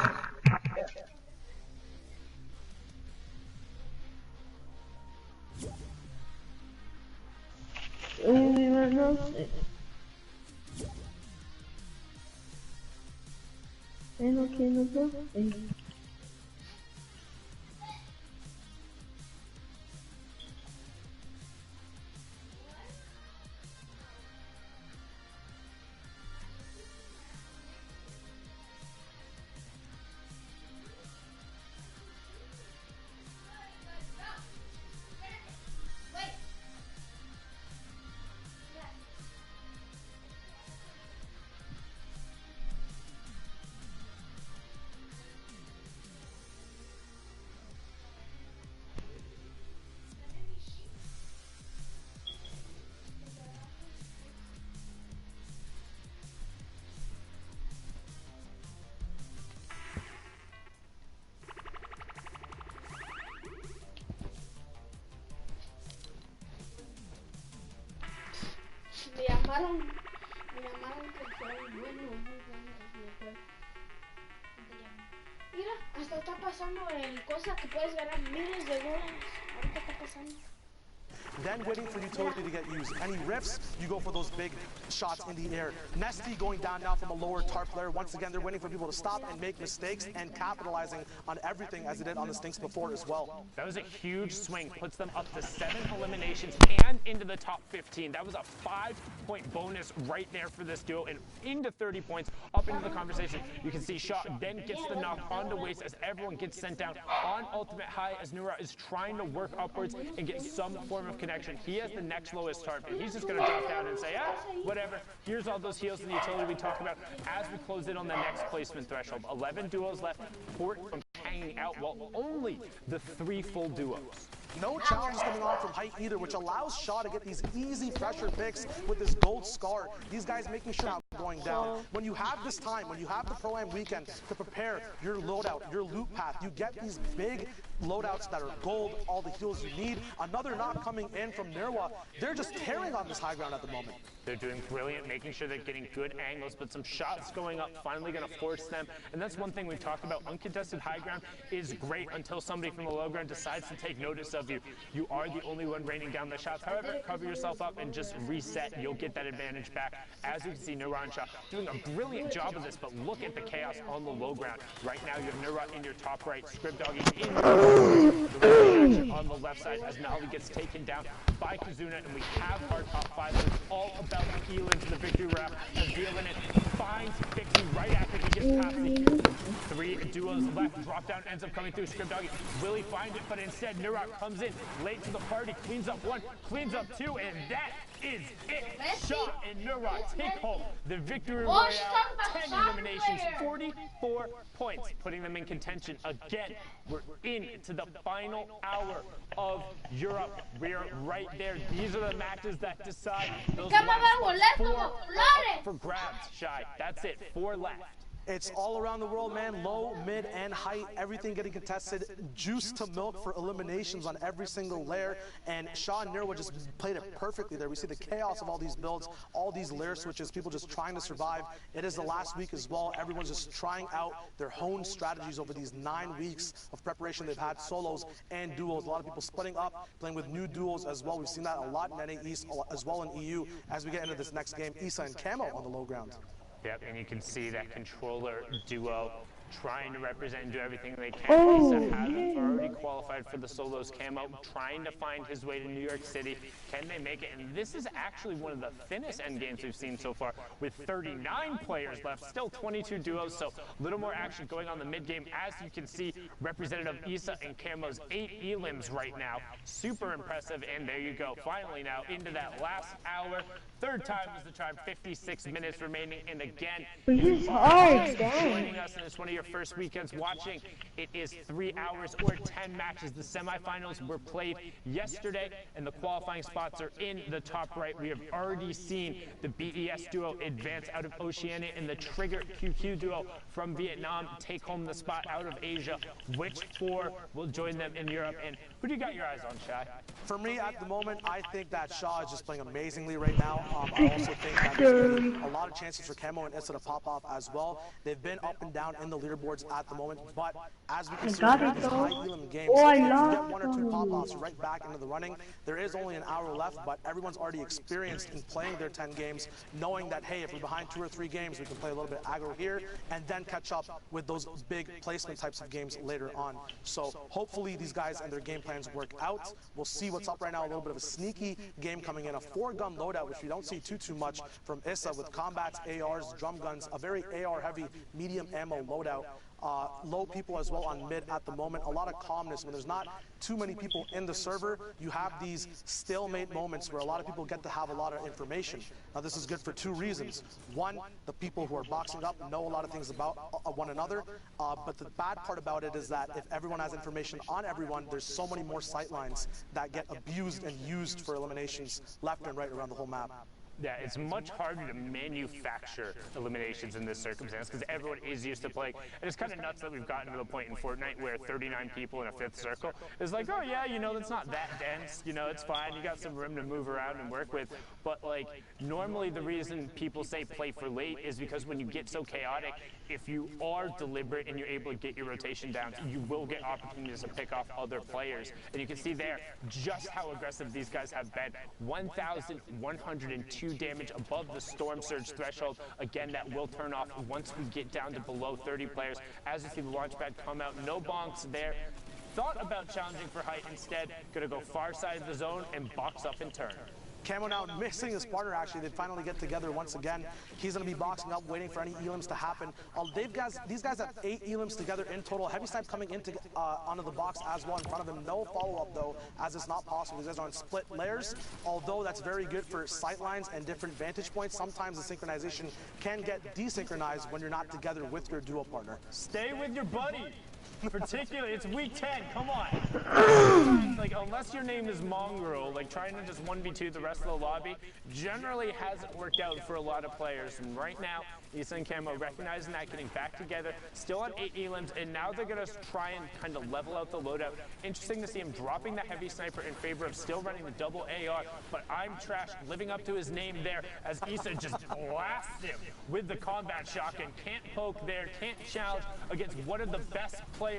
S2: Me llamaron que fue bueno, muy bueno. Mira, hasta está pasando el cosa que puedes ganar miles de dólares. Ahorita está pasando.
S7: Then waiting for utility to get used. Any riffs, you go for those big shots in the air. Nesty going down now from a lower tarp player. Once again, they're waiting for people to stop and make mistakes and capitalizing on everything as they did on the stinks before as well.
S8: That was a huge swing, puts them up to 7 eliminations and into the top 15. That was a 5-point bonus right there for this duo and into 30 points, up into the conversation. You can see Shaw then gets the knock onto Waste as everyone gets sent down on ultimate high as Nura is trying to work upwards and get some form of connection. He has the next lowest tarp and he's just going to drop down and say, ah, whatever. whatever. Here's all those heals and the utility we talked about as we close in on the next placement threshold. 11 duos left. Fort from hanging out, while only the 3 full duos.
S7: No challenges coming on from height either, which allows Shaw to get these easy pressure picks with this gold scar. These guys making sure not going down. When you have this time, when you have the Pro-Am weekend to prepare your loadout, your loot path, you get these big loadouts that are gold, all the heals you need. Another knock coming in from Nirwa. They're just tearing on this high ground at the moment.
S8: They're doing brilliant, making sure they're getting good angles, but some shots going up, finally going to force them. And that's one thing we've talked about. Uncontested high ground is great until somebody from the low ground decides to take notice of you. You are the only one raining down the shots. However, cover yourself up and just reset. You'll get that advantage back. As you can see, Nirwa and Shaw doing a brilliant job of this, but look at the chaos on the low ground. Right now, you have Nirwa in your top right, Scrib Doggy in the action on the left side as Nolly gets taken down by Kazuna, and we have our top 5. It's all about the Elin to the victory wrap, and Elin finds victory right after he gets past the 3 duos left. Drop down ends up coming through. Scrib Doggy will he find it, but instead Nirwa comes in late to the party, cleans up 1, cleans up 2, and that is it. Shaw and Nirwa take home the victory royale. 10 eliminations, 44 points, putting them in contention again. We're into the final hour of Europe. We're right there. These are the matches that decide. Those last 4 are up for grabs, Shy. That's it. 4 left.
S7: It's all around the world, man. Low, mid, and height, everything getting contested. Juice to milk for eliminations on every single layer. And Shaw and Nirwa just played it perfectly there. We see the chaos of all these builds, all these layer switches, people just trying to survive. It is the last week as well. Everyone's just trying out their honed strategies over these 9 weeks of preparation they've had, solos and duos. A lot of people splitting up, playing with new duos as well. We've seen that a lot in NA East, as well in EU, as we get into this next game. Issa and Camo on the low ground.
S8: Yep, and you can see that controller duo trying to represent and do everything they can. Issa hasn't already qualified for the solos. Camo trying to find his way to New York City. Can they make it? And this is actually one of the thinnest end games we've seen so far, with 39 players left, still 22 duos, so a little more action going on the mid game. As you can see, Representative Issa and Camo's 8 elims right now. Super impressive, and there you go. Finally now into that last hour. 3rd time is the charm, 56 minutes remaining, and again, joining us in this one of your first weekends watching, it is 3 hours or 10 matches. The semifinals were played yesterday, and the qualifying spots are in the top right. We have already seen the BES duo advance out of Oceania, and the Trigger QQ duo from Vietnam take home the spot out of Asia. Which 4 will join them in Europe, and who do you got your eyes on, Shai?
S7: For me, at the moment, I think that Shaw is just playing amazingly right now. I also think that there's a lot of chances for Camo and Issa to pop off as well. They've been up and down in the leaderboards at the moment, but as we can see in these high elim games, you get 1 or 2 pop-offs right back into the running. There is only an hour left, but everyone's already experienced in playing their 10 games, knowing that, hey, if we're behind 2 or 3 games, we can play a little bit aggro here and then catch up with those big placement types of games later on. So hopefully these guys and their game plans work out. We'll see what's up right now. A little bit of a sneaky game coming in, a 4-gun loadout, which we don't see too much from Issa, with combats, ARs, drum guns, a very AR heavy medium ammo loadout. Low people as well on mid at the moment. A lot of calmness. When there's not too many people in the server, you have these stalemate moments where a lot of people get to have a lot of information. Now this is good for 2 reasons. 1, the people who are boxing up know a lot of things about one another, but the bad part about it is that if everyone has information on everyone, there's so many more sightlines that get abused and used for eliminations left and right around the whole map.
S8: Yeah, it's much harder to manufacture eliminations in this circumstance because everyone is used to playing. And it's kind of nuts that we've gotten to the point in Fortnite where 39 people in a 5th circle is like, oh yeah, you know, that's not that dense. You know, it's fine. You got some room to move around and work with. But like, normally the reason people say play for late is because when you get so chaotic, if you are deliberate and you're able to get your rotation down, you will get opportunities to pick off other players. And you can see there just how aggressive these guys have been. 1,102 damage above the Storm Surge threshold. Again, that will turn off once we get down to below 30 players. As you see the launch pad come out, no bonks there. Thought about challenging for height instead. Gonna go far side of the zone and box up and turn.
S7: Camo now missing his partner, actually. They finally get together once again. He's going to be boxing up, waiting for any elims to happen. These guys have 8 elims together in total. Heavy Snipe coming into onto the box as well in front of him. No follow-up, though, as it's not possible. These guys are on split layers, although that's very good for sight lines and different vantage points. Sometimes the synchronization can get desynchronized when you're not together with your duo partner.
S8: Stay with your buddy. Particularly, it's week 10, come on. Like, unless your name is Mongrel, like trying to just 1v2 the rest of the lobby generally hasn't worked out for a lot of players. And right now, Issa and Camo recognizing that, getting back together, still on 8 elims, and now they're gonna try and kind of level out the loadout. Interesting to see him dropping the heavy sniper in favor of still running the double AR, but I'm Trash living up to his name there as Issa just blasts him with the combat shotgun. Can't poke there, can't challenge against one of the best players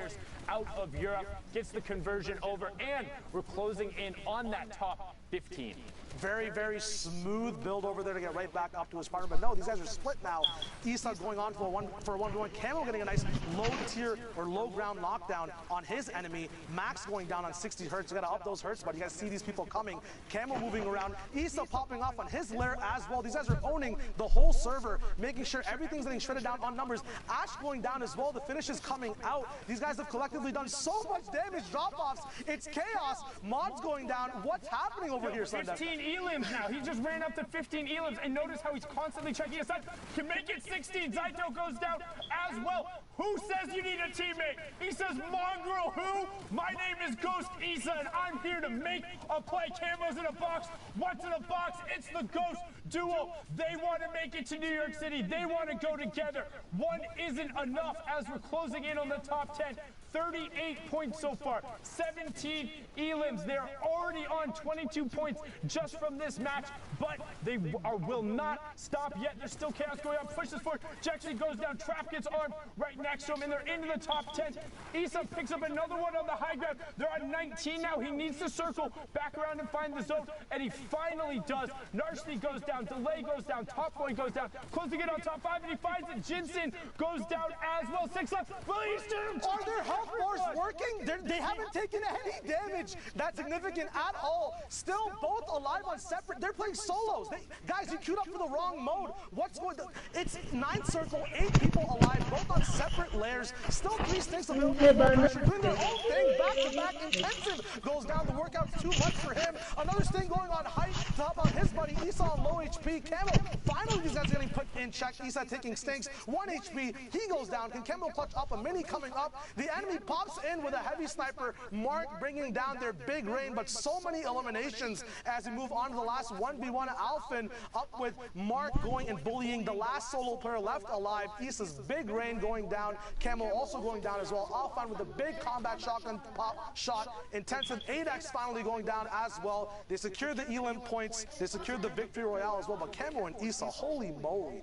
S8: out of Europe, gets the conversion over, and we're closing in on that top 15.
S7: Very, very smooth build over there to get right back up to his partner. But no, these guys are split now. Issa going on for a 1v1. Camo getting a nice low tier or low ground knockdown on his enemy. Max going down on 60 hertz. You gotta up those hertz, but you guys see these people coming. Camo moving around. Issa popping off on his lair as well. These guys are owning the whole server, making sure everything's getting shredded down on numbers. Ash going down as well. The finish is coming out. These guys have collectively done so much damage. Drop-offs. It's chaos. Mods going down. What's happening over here, Sunday?
S8: 15 elims now. He just ran up to 15 elims, and notice how he's constantly checking his side. Can make it 16. Zaito goes down as well. Who says you need a teammate? He says, Mongrel, who? My name is Ghost Issa, and I'm here to make a play. Camo's in a box. What's in a box? It's the Ghost duo. They want to make it to New York City. They want to go together. One isn't enough as we're closing in on the top 10. 38 points so far, 17 elims. They're already on 22 points just from this match, but they will not stop yet. There's still chaos going on. Pushes forward. Jackson goes down. Trap gets armed right next to him, and they're into the top 10. Issa picks up another one on the high ground. They're on 19 now. He needs to circle back around and find the zone, and he finally does. Narshni goes down. Delay goes down. Top Boy goes down. Closing it on top 5, and he finds it. Jinsen goes down as well. 6 left. Eastern.
S7: Are there health bars working? They haven't taken any damage that's significant at all. Still both alive on separate. They're playing solos. Guys, you queued up for the wrong mode. What's going on? It's 9 circle, 8 people alive, both on separate layers. Still 3 sticks available. Pressure doing their own thing. Back-to-back intensive goes down. The workout's too much for him. Another sting going on height to help out his buddy. Issa on low HP. Camo, finally these guys are getting put in check. Issa taking stinks. 1 HP. He goes down. Can Camo clutch up? A mini coming up. The enemy pops in with a heavy sniper. Mark bringing down their big rain, but so many eliminations as we move on to the last 1v1. Alphin up with Mark going and bullying the last solo player left alive. Issa's big rain going down. Camo also going down as well. Alphin with a big combat shotgun pop shot. Intensive 8x finally going down as well. They secured the elim points. They secured the victory royale as well, but Camo and Issa, holy moly.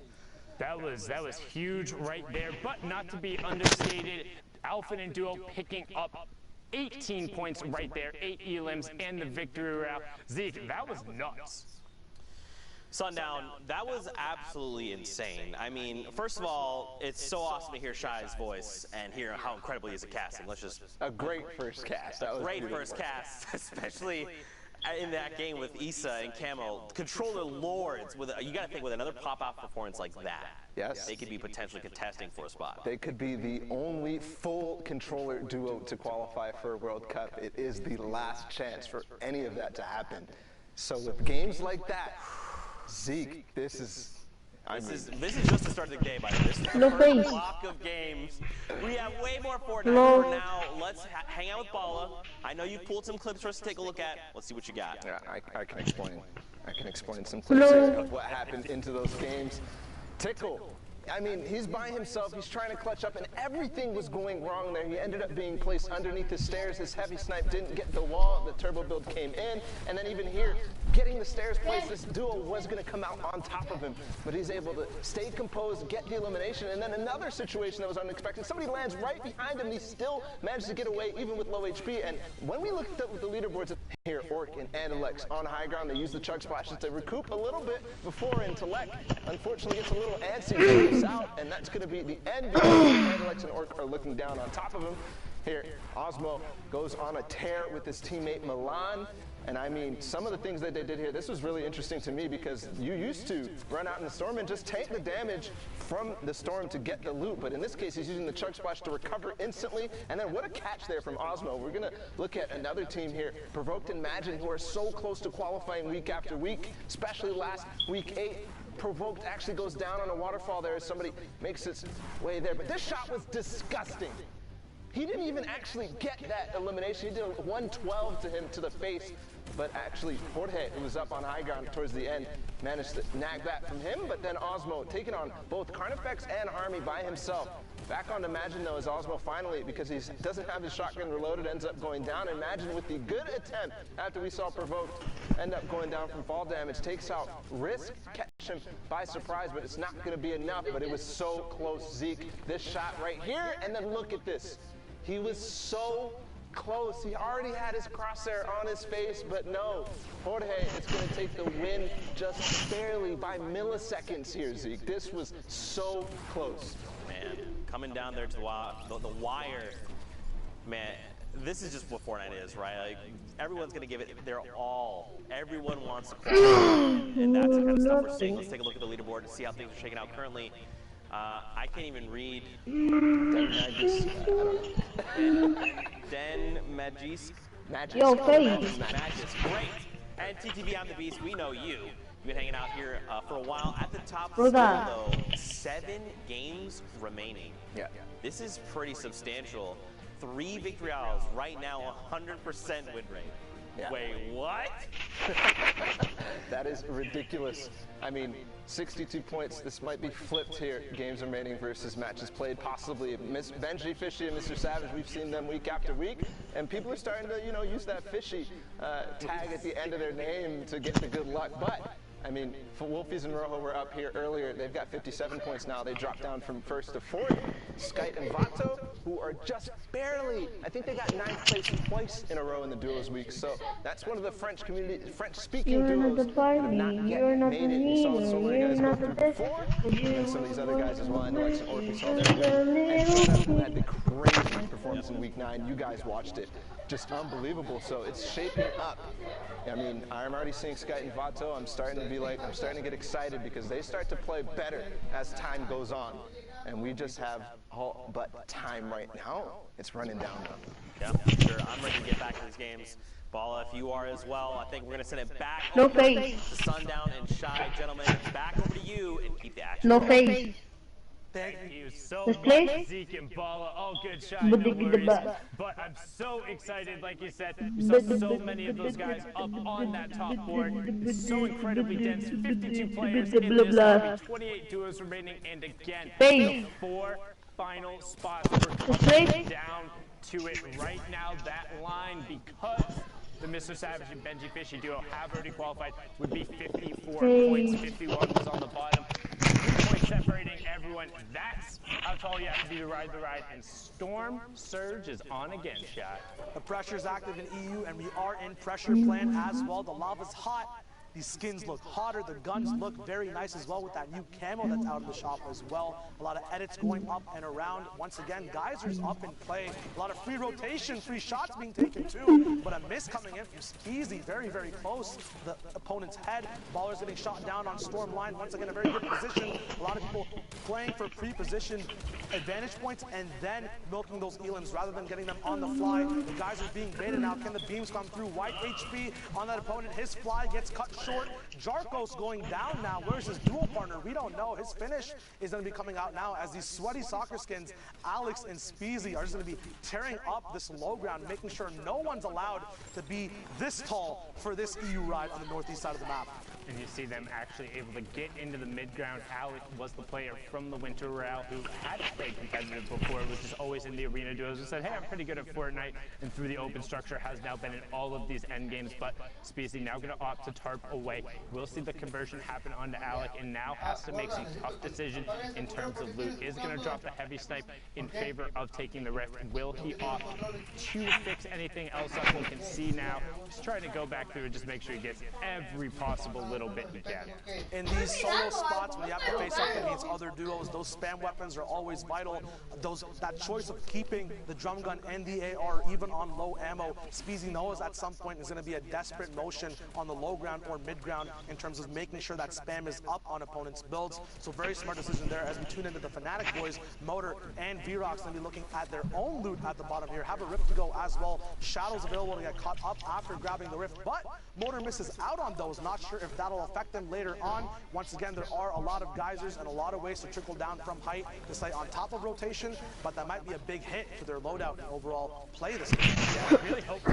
S8: That was huge right there, but not to be understated. Alpha and Duo picking up 18 points right there, 8 elims, and the victory route. Zeke, that was nuts.
S9: Sundown, that was absolutely insane. I mean, first of all, it's so awesome to hear Shy's voice and hear how incredible he is at casting. Let's just...
S10: A great first cast. That was
S9: great first cast, especially in that game with Issa and Camo. Controller lords, you gotta think with another pop-out performance like that.
S10: Yes.
S9: They could be potentially contesting for a spot.
S10: They could be the only full controller duo to qualify for a World Cup. It is the last chance for any of that to happen. So with games like that, Zeke, this is
S9: just the start of the game. This is
S1: No
S9: the
S1: face.
S9: first block of games. We have way more Fortnite for now. Let's hang out with Bala. I know you pulled some clips for us to take a look at. Let's see what you got.
S10: Yeah, I can explain. I can explain some clips here of what happened into those games. Tickle. I mean, he's by himself, he's trying to clutch up, and everything was going wrong there. He ended up being placed underneath the stairs. His heavy snipe didn't get the wall. The turbo build came in, and then even here, getting the stairs placed, this duo was going to come out on top of him, but he's able to stay composed, get the elimination, and then another situation that was unexpected. Somebody lands right behind him, and he still manages to get away, even with low HP. And when we looked at the leaderboards here, Orc and Andalex on high ground, they use the chug splashes to recoup a little bit before Intellect unfortunately gets a little antsy, out, and that's going to be the end because Andalex and Orc are looking down on top of him. Here, Osmo goes on a tear with his teammate Milan. And I mean, some of the things that they did here, this was really interesting to me because you used to run out in the storm and just take the damage from the storm to get the loot. But in this case, he's using the chug splash to recover instantly. And then what a catch there from Osmo. We're going to look at another team here, Provoked and Imagine, who are so close to qualifying week after week, especially last week 8. Provoked actually goes down on a waterfall there as somebody makes its way there. But this shot was disgusting. He didn't even actually get that elimination. He did a 112 to him to the face. But actually, Jorge, who was up on high ground towards the end, managed to nag that from him. But then Osmo taking on both Carnifex and Harmy by himself. Back on Imagine, though, is Osmo finally, because he doesn't have his shotgun reloaded, ends up going down. Imagine with the good attempt, after we saw Provoked end up going down from fall damage, takes out Risk, catch him by surprise, but it's not going to be enough. But it was so close, Zeke. This shot right here, and then look at this. He was so close. He already had his crosshair on his face, but no. Jorge is going to take the win just barely by milliseconds here, Zeke. This was so close.
S9: Man, coming down there to the wire, man, this is just what Fortnite is, right? Like, everyone's going to give it their all. Everyone wants to qualify, and that's the kind of stuff we're seeing. Let's take a look at the leaderboard to see how things are shaking out currently. I can't even read. Den Magis.
S1: Yo, face.
S9: Magis, great. And TTV on the Beast, we know you. You've been hanging out here for a while. At the top, still, though, 7 games remaining.
S10: Yeah.
S9: This is pretty substantial. 3 victory odds right now, 100% win rate. Yeah. Wait, what?
S10: That is ridiculous. I mean, 62 points. This might be flipped here. Games remaining versus matches played. Possibly Benji, Fishy, and Mr. Savage. We've seen them week after week, and people are starting to, use that Fishy tag at the end of their name to get the good luck. But I mean, for Wolfies and Rojo were up here earlier. They've got 57 points now. They dropped down from 1st to 4th. Skite and Vato, who are just barely, I think they got 9th place twice in a row in the duos week. So that's one of the French-speaking duos that have not yet made it. We saw some of the guys go through before, and some of these other guys as well. I know like some Orpheus saw there. And Shonen had the crazy performance in week 9. You guys watched it. Just unbelievable. So it's shaping up. I mean, I'm already seeing Skite and Vato. I'm starting to get excited because they start to play better as time goes on. And we just have all but time right now. It's running down now.
S9: Yeah, sure. I'm ready to get back to these games. Balla, if you are as well, I think we're going to send it back
S1: over to
S9: Sundown and Shy. Gentlemen, back over to you and keep the action.
S1: No face.
S8: Thank you so much, Zeke and Balla. All good shots, no worries. But I'm so excited, like you said. We saw so many of those guys up on that top board. It's so incredibly dense. 52 players in this, 28 duos remaining, and again, the 4 final spots. We're coming down to it right now. That line, because the Mr. Savage and Benji Fishy duo have already qualified, would be 54 points. 51 was on the bottom. 3 points separating everyone. That's how tall you have to be to ride the ride. And Storm Surge is on again, Shot.
S7: The pressure's active in EU, and we are in pressure plan as well. The lava's hot. These skins look hotter. The guns look very nice as well with that new camo that's out of the shop as well. A lot of edits going up and around. Once again, Geyser's up and playing. A lot of free rotation, free shots being taken too. But a miss coming in from Skeezy, very, very close. The opponent's head. Baller's getting shot down on Storm line. Once again, a very good position. A lot of people playing for pre-positioned advantage points and then milking those elims rather than getting them on the fly. The guys are being baited now. Can the beams come through? White HP on that opponent. His fly gets cut short. Jarko's going down now. Where's his dual partner? We don't know. His finish is going to be coming out now as these sweaty soccer skins, Alex and Speezy, are just going to be tearing up this low ground, making sure no one's allowed to be this tall for this EU ride on the northeast side of the map.
S8: And you see them actually able to get into the mid-ground. Alex was the player from the Winter Royale who had played competitive before, was just always in the arena duos and said, hey, I'm pretty good at Fortnite, and through the open structure has now been in all of these end games. But Speezy now going to opt to tarp away. We'll see the conversion happen onto Alec, and now has to make some tough decisions in terms of loot. Is going to drop the heavy snipe in favor of taking the rift. Will he opt to fix anything else up? We can see now. He's trying to go back through and just make sure he gets every possible loot. little bit you can.
S7: In these solo spots, when you have to face up against other duos, those spam weapons are always vital. That choice of keeping the drum gun and the AR even on low ammo, Speezy knows at some point is going to be a desperate motion on the low ground or mid ground in terms of making sure that spam is up on opponents' builds. So very smart decision there as we tune into the Fnatic boys. Motor and V-Rock's going to be looking at their own loot at the bottom here. Have a rift to go as well. Shadows available to get caught up after grabbing the rift, but Motor misses out on those. Not sure if that'll affect them later on. Once again, there are a lot of geysers and a lot of ways to trickle down from height to stay on top of rotation, but that might be a big hit for their loadout and overall play this game.
S8: Yeah, really hope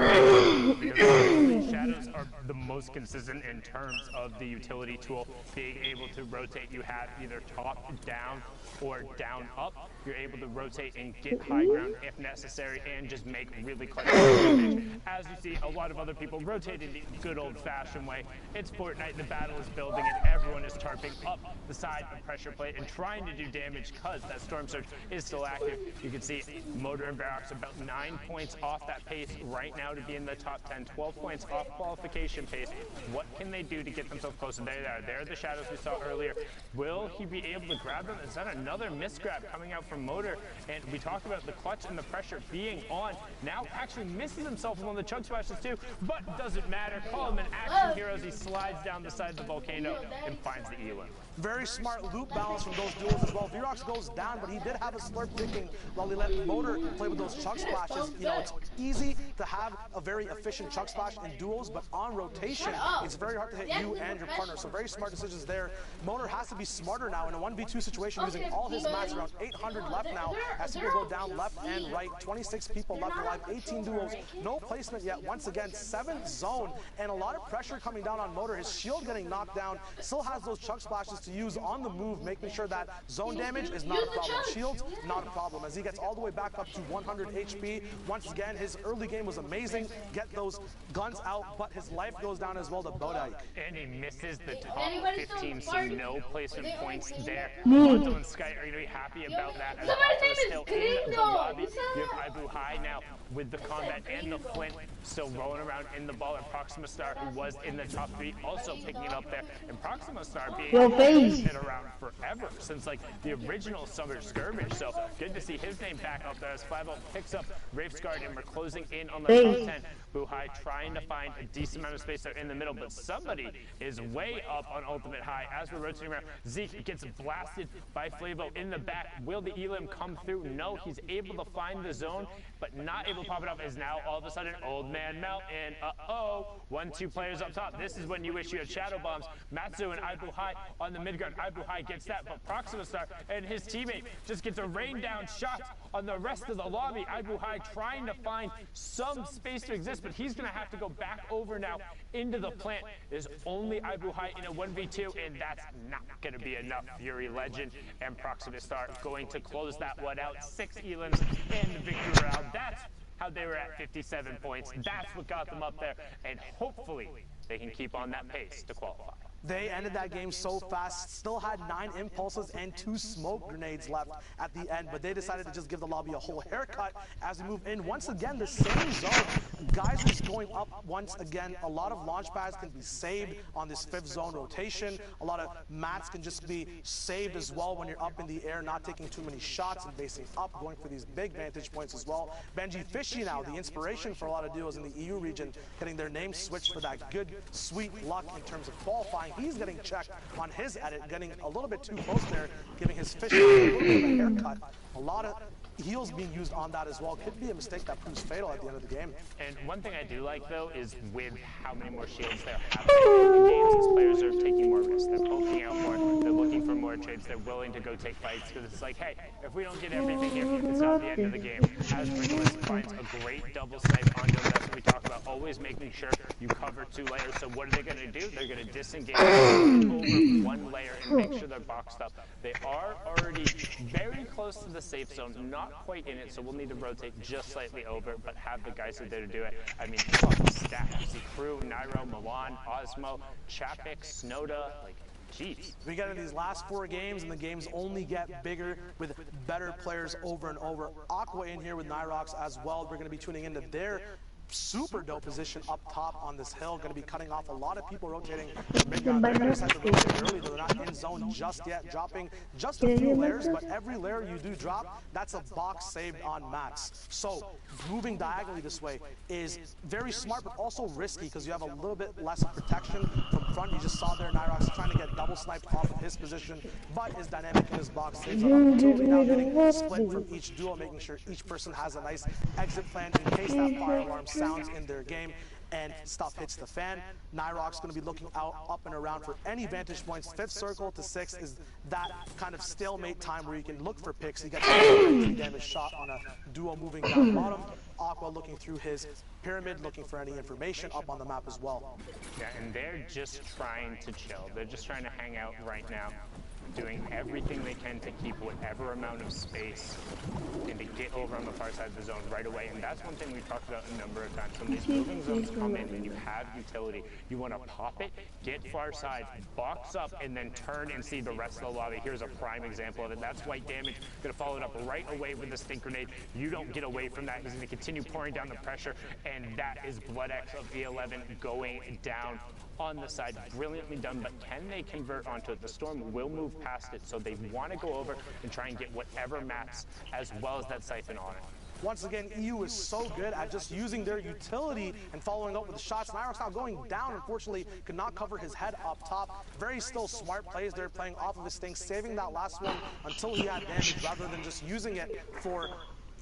S8: because shadows are the most consistent in terms of the utility tool. Being able to rotate, you have either top down or down up. You're able to rotate and get high ground if necessary and just make really clutch damage. As you see, a lot of other people rotating the good old-fashioned way. It's Fortnite, the battle is building, and everyone is tarping up the side of pressure plate and trying to do damage because that Storm Surge is still active. You can see Motor and Barracks about 9 points off that pace right now to be in the top 10, 12 points off qualification pace. What can they do to get themselves closer? There they are. There are the shadows we saw earlier. Will he be able to grab them? Is that another misgrab coming out from Motor? And we talked about the clutch and the pressure being on. Now actually misses himself with one of the chug splashes too, but doesn't matter. Call him an action hero as he slides down the side of the volcano and finds the Elam.
S7: Very smart loop balance from those duels as well. V-Rox goes down, but he did have a slurp ticking while he let Motor play with those chug splashes. You know, it's easy to have a very efficient chug splash in duels, but on rotation, it's very hard to hit you and your partner. So very smart decisions there. Motor has to be smarter now in a 1v2 situation, using all his mats, around 800 left now, as people go down left and right. 26 people left alive, 18 duels, no placement yet. Once again, 7th zone, and a lot of pressure coming down on Motor. His shield getting knocked down, still has those chug splashes to use on the move, making sure that zone damage is not a problem. Shields, not a problem, as he gets all the way back up to 100 HP. Once again, his early game was amazing. Get those guns out, but his life goes down as well to Bodike.
S8: And he misses the top 15, so no placement points there. Monto and Sky are going to be happy about that. As Monto is still in the lobby. You have Ibu High now with the combat and the flint still rolling around in the ball, and Proxima Star, who was in the top 3, also picking it up there. And Proxima Star being been around forever, since like the original Summer Skirmish. So good to see his name back up there as 5 picks up Wraith's Guard, and we're closing in on the top 10. Buhai trying to find a decent amount of space there in the middle, but somebody is way up on Ultimate High as we're rotating around. Zeke gets blasted by Flavo in the back. Will the Elim come through? No, he's able to find the zone, but not able to pop it up, as now all of a sudden Old Man Melt, and 1-2 players up top. This is when you wish you had Shadow Bombs. Matsu and Ibu High on the mid ground. Ibu High gets that, but Proxima Star and his teammate just gets a rain down shot on the rest of the lobby. Ibu High trying to find some space to exist, but he's going to have to go back over now into the plant. There's only Ibu High in a 1v2, and that's not going to be enough. Fury Legend and Proxima Star going to close that one out. 6 Elims in the victory round. That's how they were at 57 points. That's what got them up there, and hopefully they can keep on that pace to qualify.
S7: They ended that game so fast, still had 9 impulses and 2 smoke grenades left at the end, but they decided to just give the lobby a whole haircut as we move in. Once again, the same zone. Geysers going up once again. A lot of launch pads can be saved on this 5th zone rotation. A lot of mats can just be saved as well when you're up in the air, not taking too many shots and facing up, going for these big vantage points as well. Benji Fishy now, the inspiration for a lot of duos in the EU region, getting their name switched for that good, sweet luck in terms of qualifying. He's getting checked on his edit, getting a little bit too close there, giving his Fishy a little bit of a haircut. A lot of heals being used on that as well. Could be a mistake that proves fatal at the end of the game.
S8: And one thing I do like, though, is with how many more shields they're having in the games, these players are taking more risks. They're poking out more. They're looking for more trades. They're willing to go take fights, because it's like, hey, if we don't get everything here, it's not the end of the game. As Nicholas finds a great double snipe on them, that's what we talk about, always making sure you cover 2 layers. So what are they going to do? They're going to disengage over 1 layer and make sure they're boxed up. They are already very close to the safe zone, not quite in it, so we'll need to rotate just slightly over, but have the guys who are there to do it. I mean, stack. You see Crew, Nairo, Milan, Osmo, Chapik, Snowda, like, jeez.
S7: We get in these last 4 games, and the games only get bigger with better players over and over. Aqua in here with Nyrox as well. We're going to be tuning into their super dope position up top on this hill. Going to be cutting off a lot of people rotating mid-ground. They're going to decide to rotate early. They're not in zone just yet, dropping just a few layers, but every layer you do drop, that's a box saved on Max. So moving diagonally this way is very smart, but also risky because you have a little bit less protection from front. You just saw there Nyrox trying to get double sniped off of his position, but is dynamic in his box saves. So totally now getting split from each duo, making sure each person has a nice exit plan in case that fire alarm sounds in their game and stuff hits the fan. Nyrox going to be looking out, up and around for any vantage points. 5th circle to 6th is that kind of stalemate time where you can look for picks. He gets a 3 damage shot on a duo moving down bottom. Aqua looking through his pyramid, looking for any information up on the map as well.
S8: Yeah, and they're just trying to chill. They're just trying to hang out right now, doing everything they can to keep whatever amount of space and to get over on the far side of the zone right away. And that's one thing we've talked about a number of times. When these moving zones come in and you have utility, you want to pop it, get far side, box up, and then turn and see the rest of the lobby. Here's a prime example of it. That's white damage. Going to follow it up right away with the stink grenade. You don't get away from that. He's going to continue pouring down the pressure, and that is Blood X of E11 going down on the side. Brilliantly done, but can they convert onto it? The Storm will move past it, so they want to go over and try and get whatever maps as well as that siphon on it.
S7: Once again, EU is so good at just using their utility and following up with the shots. Nyrox now going down, unfortunately, could not cover his head up top. Very still smart plays there, playing off of his thing, saving that last one until he had damage rather than just using it for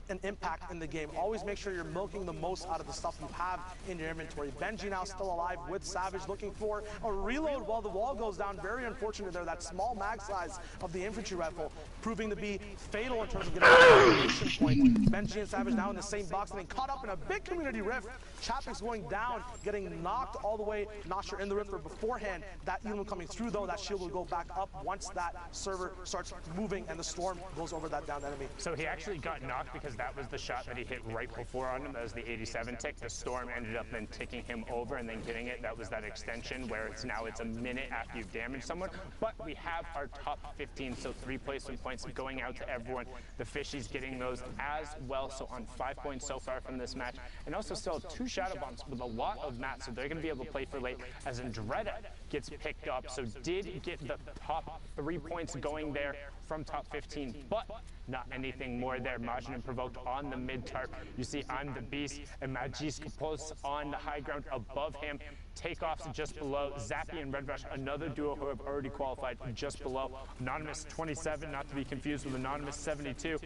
S7: an impact in the game. Always make sure you're milking the most out of the stuff you have in your inventory. Benji now still alive with Savage, looking for a reload while the wall goes down. Very unfortunate there. That small mag size of the infantry rifle proving to be fatal in terms of getting a elimination point. Benji and Savage now in the same box, getting caught up in a big community rift. Chapek's going down, getting knocked all the way. Not sure in the rift or beforehand. That Elam coming through though, that shield will go back up once that server starts moving and the Storm goes over that down enemy.
S8: So he actually got knocked because that was the shot that he hit right before on him. That was the 87 tick. The Storm ended up then ticking him over and then getting it. That was that extension where it's a minute after you've damaged someone. But we have our top 15, so 3 placement points going out to everyone. The Fishies getting those as well, so on 5 points so far from this match. And also still 2 shadow bombs with a lot of mats, so they're going to be able to play for late as Andretta gets picked up. So did get the top 3 points going there from top 15, but not anything more there. Majin and Provoked on the mid tarp. You see I'm the Beast and Magis Kapos on the high ground above him. Takeoffs just below. Zappy and Red Rush, another duo who have already qualified, just below. Anonymous 27, not to be confused with Anonymous 72.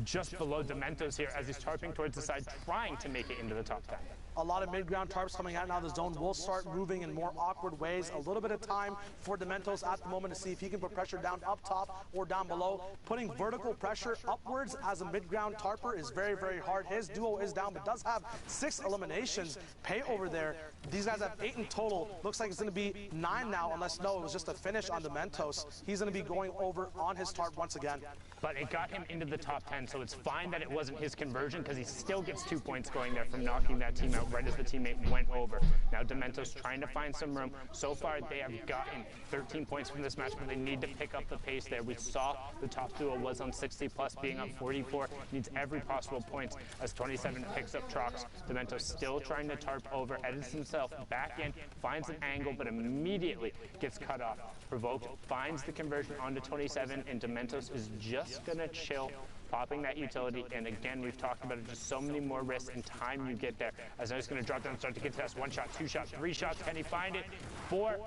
S8: Just below Dementos here as he's tarping towards the side, trying to make it into the top 10.
S7: A lot of mid-ground tarps coming out now. The zone will start moving in more awkward ways. A little bit of time for Dementos at the moment to see if he can put pressure down up top or down below. Putting vertical pressure upwards as a mid-ground tarper is very, very hard. His duo is down, but does have 6 eliminations. Pay over there. These guys have 8 in total. Looks like it's going to be 9 now, unless no, it was just a finish on Dementos. He's going to be going over on his tarp once again.
S8: But it got him into the top 10, so it's fine that it wasn't his conversion because he still gets 2 points going there from knocking that team out right as the teammate went over. Now Dementos trying to find some room. So far they have gotten 13 points from this match, but they need to pick up the pace there. We saw the top duo was on 60 plus, being up 44. Needs every possible point as 27 picks up Trox. Dementos still trying to tarp over, edits himself back in, finds an angle, but immediately gets cut off. Provoked finds the conversion onto 27, and Dementos is just gonna chill, popping that utility. And again, we've talked about it, just so many more risks and time you get there. As I'm just gonna drop down and start to get to us. 1 shot, 2 shots, 3 shots. Can he find it? 4.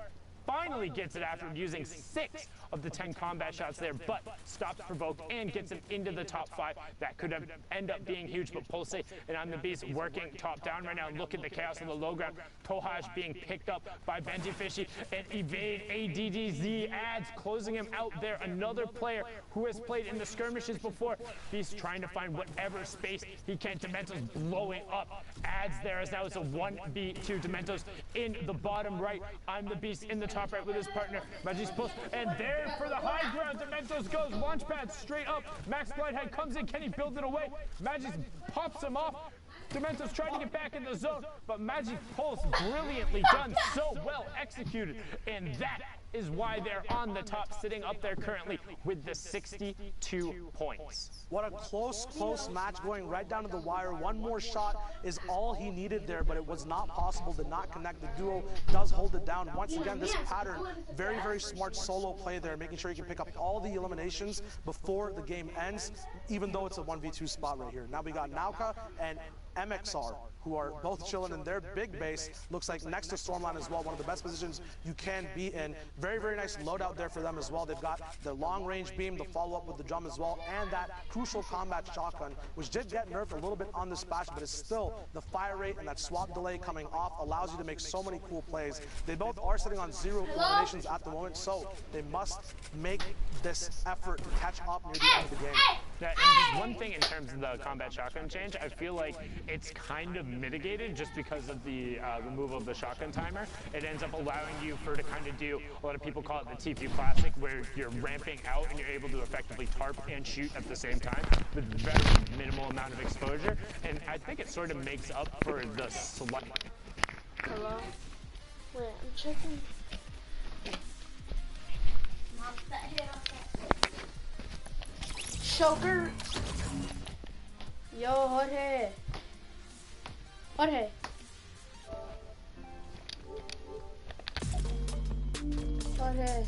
S8: Finally gets it after using 6 of the 10 combat shots there, but stops Provoked and gets him into the top 5. That could have end up being huge, but Pulse and I'm the Beast working top down right now. Look at the chaos on the low ground. Tohaj being picked up by Benji Fishy, and Evade ADDZ adds, closing him out there. Another player who has played in the skirmishes before. Beast trying to find whatever space he can. Dementos blowing up. Adds there as now it's a 1v2. Dementos in the bottom right. I'm the Beast in the top right with his partner. Magi's post, and there for the high ground. Dementos goes launchpad straight up. Max Blighthead comes in. Can he build it away? Magis pops him off. Dementos trying to get back in the zone, but Magic pulls brilliantly done, so well executed, and that is why they're on the top, sitting up there currently with the 62 points.
S7: What a close match going right down to the wire. One more shot is all he needed there, but it was not possible, did not connect. The duo does hold it down. Once again, this pattern, very, very smart solo play there, making sure he can pick up all the eliminations before the game ends, even though it's a 1v2 spot right here. Now we got Nauka and MXR, who are both chilling in their big base. Looks like next to Stormline as well, one of the best positions you can be in. Very, very nice loadout there for them as well. They've got the long range beam to follow up with the drum as well, and that crucial combat shotgun, which did get nerfed a little bit on this patch, but it's still the fire rate and that swap delay coming off allows you to make so many cool plays. They both are sitting on 0 eliminations at the moment, so they must make this effort to catch up near the end of the game.
S8: Yeah, and just one thing in terms of the combat shotgun change, I feel like it's kind of mitigated just because of the removal of the shotgun timer. It ends up allowing you to kind of do, a lot of people call it the TP Classic, where you're ramping out and you're able to effectively tarp and shoot at the same time with very minimal amount of exposure. And I think it sort of makes up for the slight.
S2: Hello? Wait, I'm checking. Choker. Yo, Jorge. Jorge. Jorge.